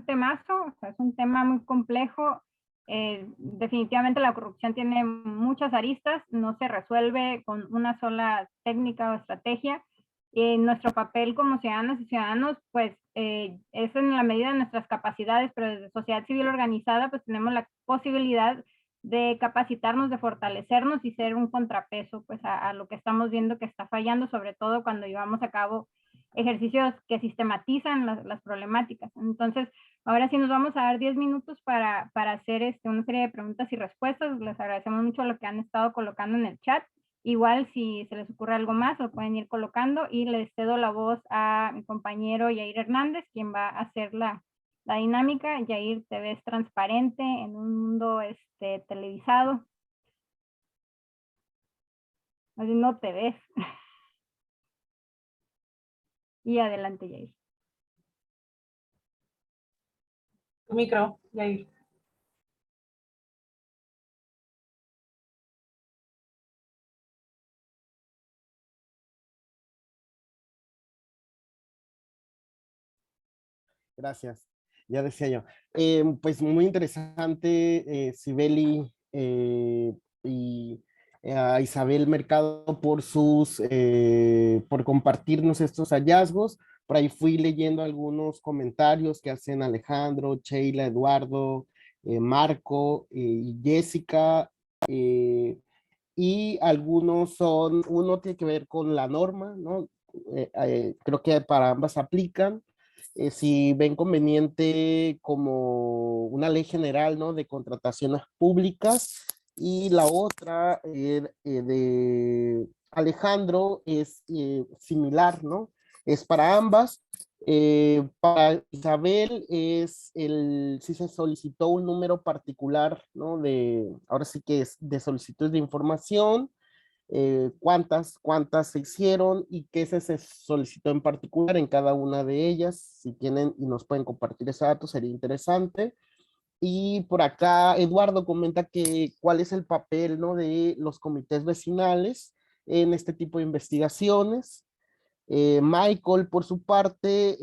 temazo, o sea, es un tema muy complejo. Definitivamente la corrupción tiene muchas aristas, no se resuelve con una sola técnica o estrategia. Nuestro papel como ciudadanas y ciudadanos, pues es en la medida de nuestras capacidades, pero desde sociedad civil organizada, pues tenemos la posibilidad de capacitarnos, de fortalecernos y ser un contrapeso pues a lo que estamos viendo que está fallando, sobre todo cuando llevamos a cabo ejercicios que sistematizan las problemáticas. Entonces, ahora sí nos vamos a dar 10 minutos para hacer una serie de preguntas y respuestas. Les agradecemos mucho lo que han estado colocando en el chat. Igual, si se les ocurre algo más, lo pueden ir colocando, y les cedo la voz a mi compañero Yair Hernández, quien va a hacer la dinámica. Yair, te ves transparente en un mundo televisado. No te ves. Y adelante, Yair. Tu micro, Yair. Gracias, ya decía yo. Pues muy interesante, Sibeli, y a Isabel Mercado por compartirnos estos hallazgos. Por ahí fui leyendo algunos comentarios que hacen Alejandro, Sheila, Eduardo, Marco y Jessica, y algunos uno tiene que ver con la norma, ¿no? Creo que para ambas aplican. Si ven conveniente como una ley general, ¿no? De contrataciones públicas, y la otra de Alejandro es similar, ¿no? Es para ambas. Para Isabel sí se solicitó un número particular, ¿no? Ahora sí que es de solicitud de información, cuántas se hicieron y qué se solicitó en particular en cada una de ellas. Si tienen y nos pueden compartir ese dato, sería interesante. Y por acá Eduardo comenta que cuál es el papel, ¿no? de los comités vecinales en este tipo de investigaciones. Michael, por su parte,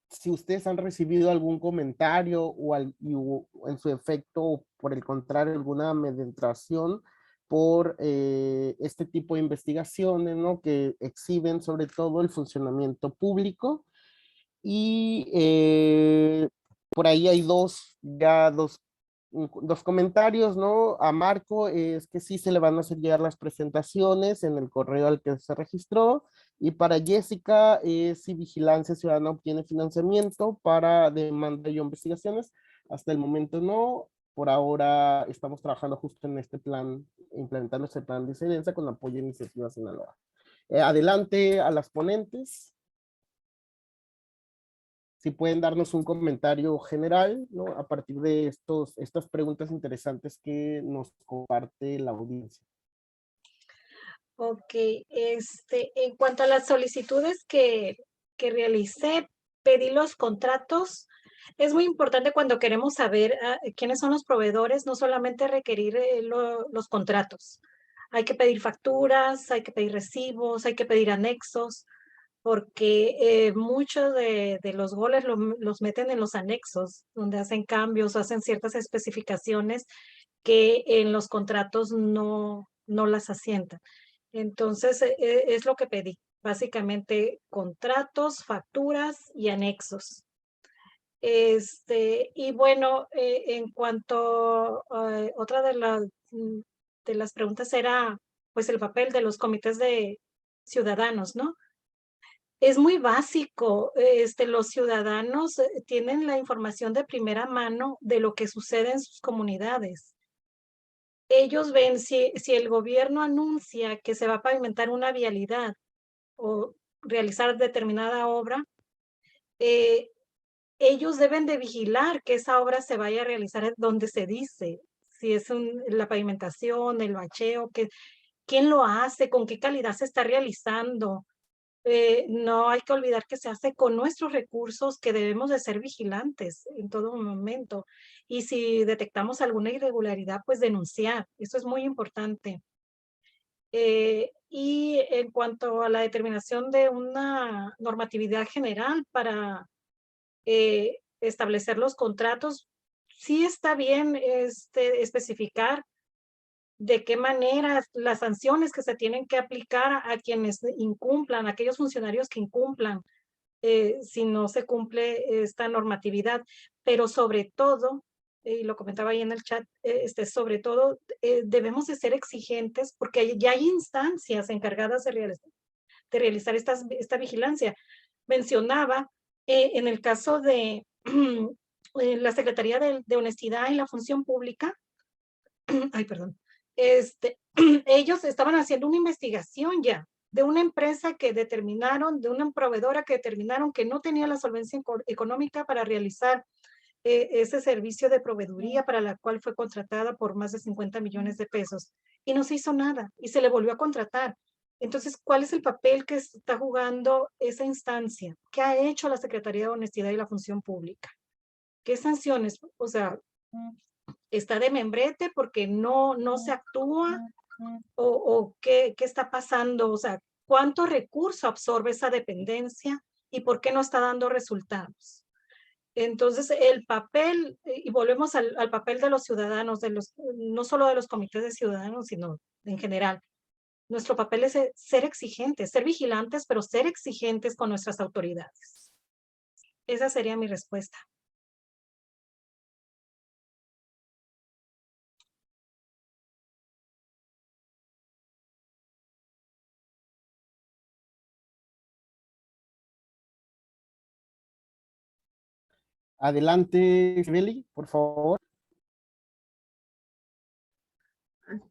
si ustedes han recibido algún comentario o en su efecto, por el contrario, alguna amedrentación por este tipo de investigaciones, ¿no? que exhiben sobre todo el funcionamiento público. Y por ahí hay dos comentarios, ¿no? A Marco es que sí se le van a hacer llegar las presentaciones en el correo al que se registró. Y para Jessica, si Vigilancia Ciudadana obtiene financiamiento para demanda y investigaciones, hasta el momento no. Por ahora estamos trabajando justo en este plan, implementando este plan de incidencia con apoyo a Iniciativa Sinaloa. Adelante a las ponentes. Si pueden darnos un comentario general, ¿no? A partir de estas preguntas interesantes que nos comparte la audiencia. Ok, en cuanto a las solicitudes que realicé, pedí los contratos. Es muy importante cuando queremos saber quiénes son los proveedores, no solamente requerir los contratos. Hay que pedir facturas, hay que pedir recibos, hay que pedir anexos, porque muchos de los goles los meten en los anexos, donde hacen cambios, hacen ciertas especificaciones que en los contratos no las asientan. Entonces, es lo que pedí, básicamente contratos, facturas y anexos. Y bueno, en cuanto otra de las preguntas era pues el papel de los comités de ciudadanos, ¿no? Es muy básico. Los ciudadanos tienen la información de primera mano de lo que sucede en sus comunidades. Ellos ven si el gobierno anuncia que se va a pavimentar una vialidad o realizar determinada obra, ellos deben de vigilar que esa obra se vaya a realizar donde se dice, si es la pavimentación, el bacheo, quién lo hace, con qué calidad se está realizando. No hay que olvidar que se hace con nuestros recursos, que debemos de ser vigilantes en todo momento. Y si detectamos alguna irregularidad, pues denunciar. Eso es muy importante. Y en cuanto a la determinación de una normatividad general para establecer los contratos, sí está bien especificar de qué manera las sanciones que se tienen que aplicar a quienes incumplan, a aquellos funcionarios que incumplan, si no se cumple esta normatividad, pero sobre todo, y lo comentaba ahí en el chat, sobre todo debemos de ser exigentes porque ya hay instancias encargadas de realizar esta vigilancia. Mencionaba en el caso de la Secretaría de Honestidad y la Función Pública, ay, perdón, ellos estaban haciendo una investigación ya de una empresa que determinaron, de una proveedora que determinaron que no tenía la solvencia económica para realizar ese servicio de proveeduría para la cual fue contratada por más de 50 millones de pesos y no se hizo nada y se le volvió a contratar. Entonces, ¿cuál es el papel que está jugando esa instancia? ¿Qué ha hecho la Secretaría de Honestidad y la Función Pública? ¿Qué sanciones? O sea, ¿está de membrete porque no se actúa? ¿O qué está pasando? O sea, ¿cuánto recurso absorbe esa dependencia y por qué no está dando resultados? Entonces, el papel, y volvemos al papel de los ciudadanos, no solo de los comités de ciudadanos, sino en general. Nuestro papel es ser exigentes, ser vigilantes, pero ser exigentes con nuestras autoridades. Esa sería mi respuesta. Adelante, Sibeli, por favor.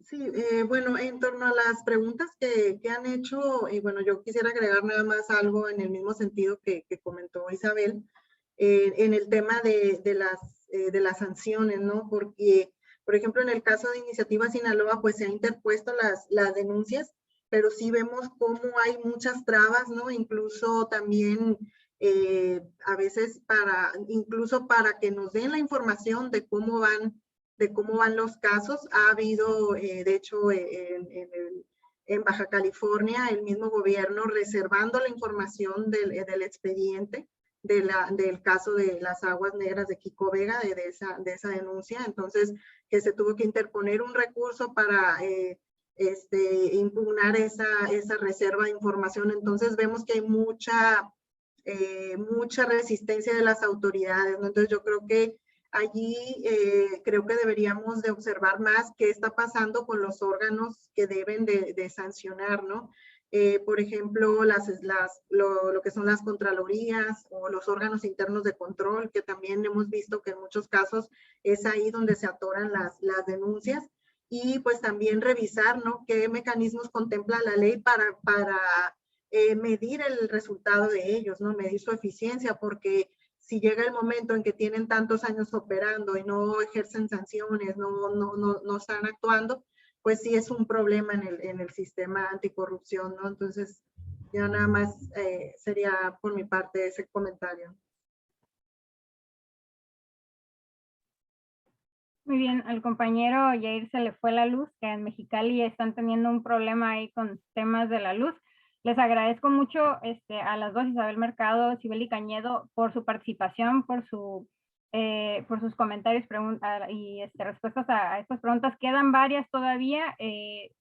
Sí, bueno, en torno a las preguntas que han hecho, y bueno, yo quisiera agregar nada más algo en el mismo sentido que comentó Isabel, en el tema de las sanciones, ¿no? Porque, por ejemplo, en el caso de Iniciativa Sinaloa, pues se han interpuesto las denuncias, pero sí vemos cómo hay muchas trabas, ¿no? Incluso también a veces incluso para que nos den la información de cómo van los casos. Ha habido, de hecho, en Baja California, el mismo gobierno reservando la información del expediente del caso de las aguas negras de Kiko Vega, de esa denuncia. Entonces, que se tuvo que interponer un recurso para impugnar esa reserva de información. Entonces, vemos que hay mucha resistencia de las autoridades, ¿no? Entonces, yo creo que allí creo que deberíamos de observar más qué está pasando con los órganos que deben de sancionar, ¿no? Por ejemplo, lo que son las contralorías o los órganos internos de control, que también hemos visto que en muchos casos es ahí donde se atoran las denuncias. Y pues también revisar, ¿no? Qué mecanismos contempla la ley para medir el resultado de ellos, ¿no? Medir su eficiencia, porque si llega el momento en que tienen tantos años operando y no ejercen sanciones, no están actuando, pues sí es un problema en el sistema anticorrupción, ¿no? Entonces, ya nada más sería por mi parte ese comentario. Muy bien, al compañero Yair se le fue la luz, que en Mexicali están teniendo un problema ahí con temas de la luz. Les agradezco mucho a las dos, Isabel Mercado, Sibeli Cañedo, por su participación, por sus comentarios y respuestas a estas preguntas. Quedan varias todavía,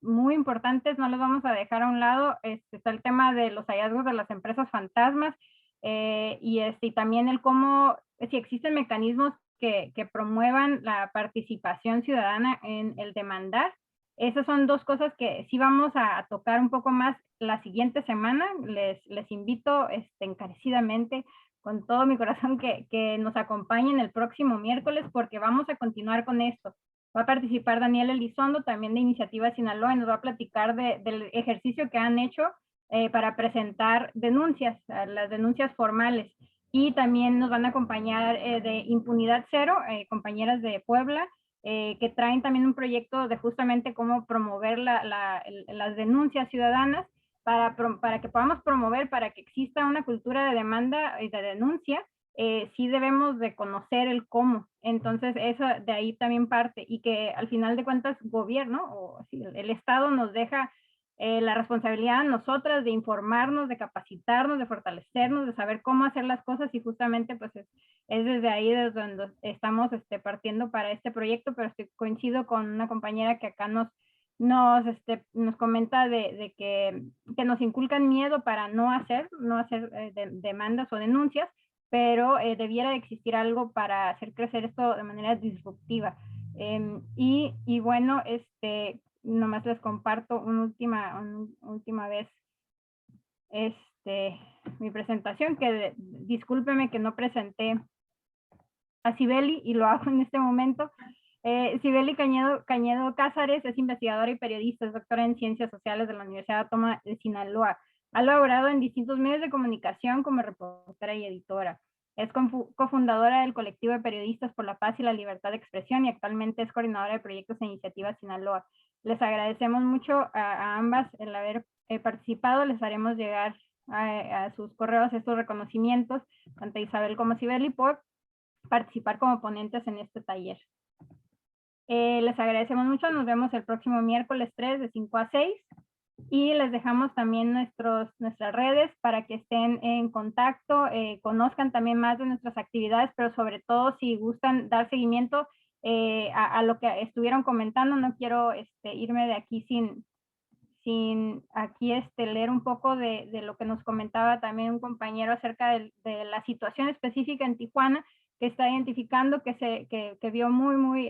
muy importantes, no las vamos a dejar a un lado. Está el tema de los hallazgos de las empresas fantasmas, y también el cómo, si existen mecanismos que promuevan la participación ciudadana en el demandar. Esas son dos cosas que sí vamos a tocar un poco más la siguiente semana. Les invito encarecidamente, con todo mi corazón, que nos acompañen el próximo miércoles, porque vamos a continuar con esto. Va a participar Daniel Elizondo, también de Iniciativa Sinaloa, y nos va a platicar del ejercicio que han hecho para presentar denuncias, las denuncias formales. Y también nos van a acompañar de Impunidad Cero, compañeras de Puebla, que traen también un proyecto de justamente cómo promover las denuncias ciudadanas para que podamos promover, para que exista una cultura de demanda y de denuncia. Sí debemos de conocer el cómo. Entonces, eso de ahí también parte, y que al final de cuentas gobierno o el Estado nos deja la responsabilidad a nosotras de informarnos, de capacitarnos, de fortalecernos, de saber cómo hacer las cosas, y justamente pues es desde ahí desde donde estamos partiendo para este proyecto. Pero coincido con una compañera que acá nos comenta de que nos inculcan miedo para no hacer demandas o denuncias, pero debiera existir algo para hacer crecer esto de manera disruptiva. Y bueno, nomás les comparto una última vez mi presentación, que discúlpeme que no presenté a Sibeli, y lo hago en este momento. Sibeli Cañedo Cázares es investigadora y periodista, es doctora en Ciencias Sociales de la Universidad Autónoma de Sinaloa. Ha laborado en distintos medios de comunicación como reportera y editora. Es cofundadora del colectivo de periodistas por la paz y la libertad de expresión, y actualmente es coordinadora de proyectos e iniciativas Sinaloa. Les agradecemos mucho a ambas el haber participado. Les haremos llegar a sus correos estos reconocimientos, tanto a Isabel como a Sibeli, por participar como ponentes en este taller. Les agradecemos mucho. Nos vemos el próximo miércoles 3 de 5 a 6. Y les dejamos también nuestras redes para que estén en contacto, conozcan también más de nuestras actividades, pero sobre todo si gustan dar seguimiento a lo que estuvieron comentando. No quiero irme de aquí sin aquí leer un poco de lo que nos comentaba también un compañero acerca de la situación específica en Tijuana, que está identificando, que vio muy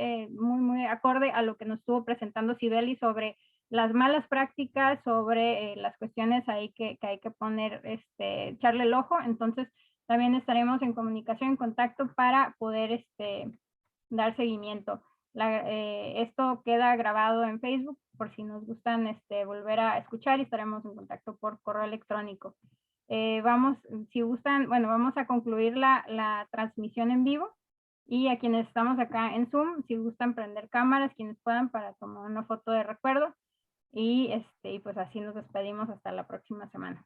acorde a lo que nos estuvo presentando Sibeli sobre las malas prácticas, sobre las cuestiones ahí que hay que poner, echarle el ojo. Entonces también estaremos en comunicación, en contacto, para poder dar seguimiento. Esto queda grabado en Facebook por si nos gustan volver a escuchar, y estaremos en contacto por correo electrónico. Si gustan, bueno, vamos a concluir la transmisión en vivo, y a quienes estamos acá en Zoom, si gustan prender cámaras, quienes puedan, para tomar una foto de recuerdo, y pues así nos despedimos hasta la próxima semana.